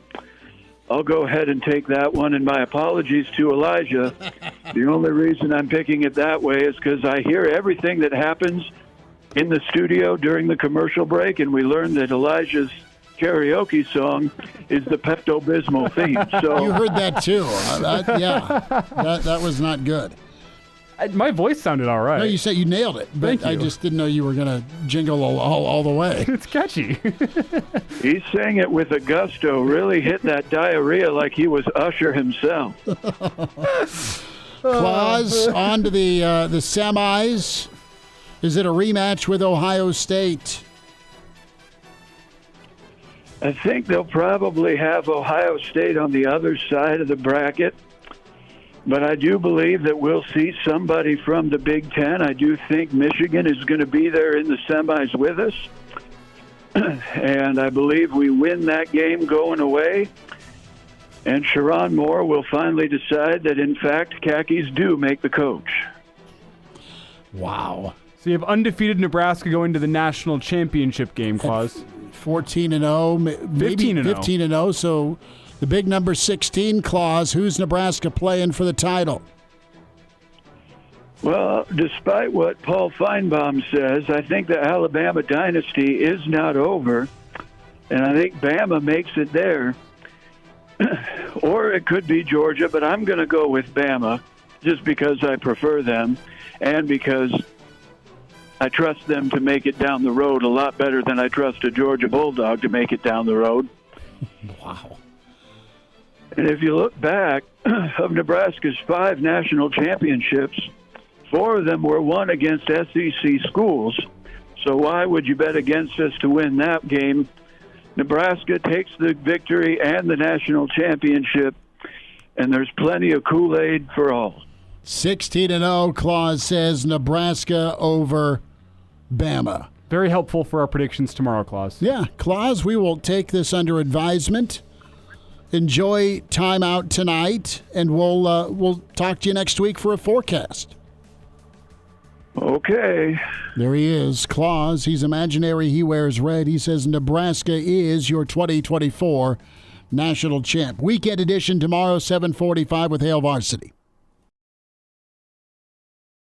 I'll go ahead and take that one, and my apologies to Elijah. The only reason I'm picking it that way is because I hear everything that happens in the studio during the commercial break, and we learned that Elijah's karaoke song is the Pepto-Bismol theme. So you heard that too. That was not good. My voice sounded all right. No, you said you nailed it, but I just didn't know you were going to jingle all the way. It's catchy. He sang it with a gusto, really hit that diarrhea like he was Usher himself. Claus, on to the semis. Is it a rematch with Ohio State? I think they'll probably have Ohio State on the other side of the bracket. But I do believe that we'll see somebody from the Big Ten. I do think Michigan is going to be there in the semis with us. And I believe we win that game going away. And Sharon Moore will finally decide that, in fact, khakis do make the coach. Wow. So you have undefeated Nebraska going to the national championship game, Claus. 14-0, maybe 15-0, so the big number 16, Claus. Who's Nebraska playing for the title? Well, despite what Paul Feinbaum says, I think the Alabama dynasty is not over, and I think Bama makes it there. Or it could be Georgia, but I'm going to go with Bama just because I prefer them and because I trust them to make it down the road a lot better than I trust a Georgia Bulldog to make it down the road. Wow. And if you look back, of Nebraska's 5 national championships, 4 of them were won against SEC schools. So why would you bet against us to win that game? Nebraska takes the victory and the national championship, and there's plenty of Kool-Aid for all. 16-0, Claus says Nebraska over Bama. Very helpful for our predictions tomorrow, Claus. Yeah, Claus, we will take this under advisement. Enjoy time out tonight, and we'll talk to you next week for a forecast. Okay. There he is, Claus. He's imaginary. He wears red. He says Nebraska is your 2024 national champ. Weekend edition tomorrow, 7:45 with Hail Varsity.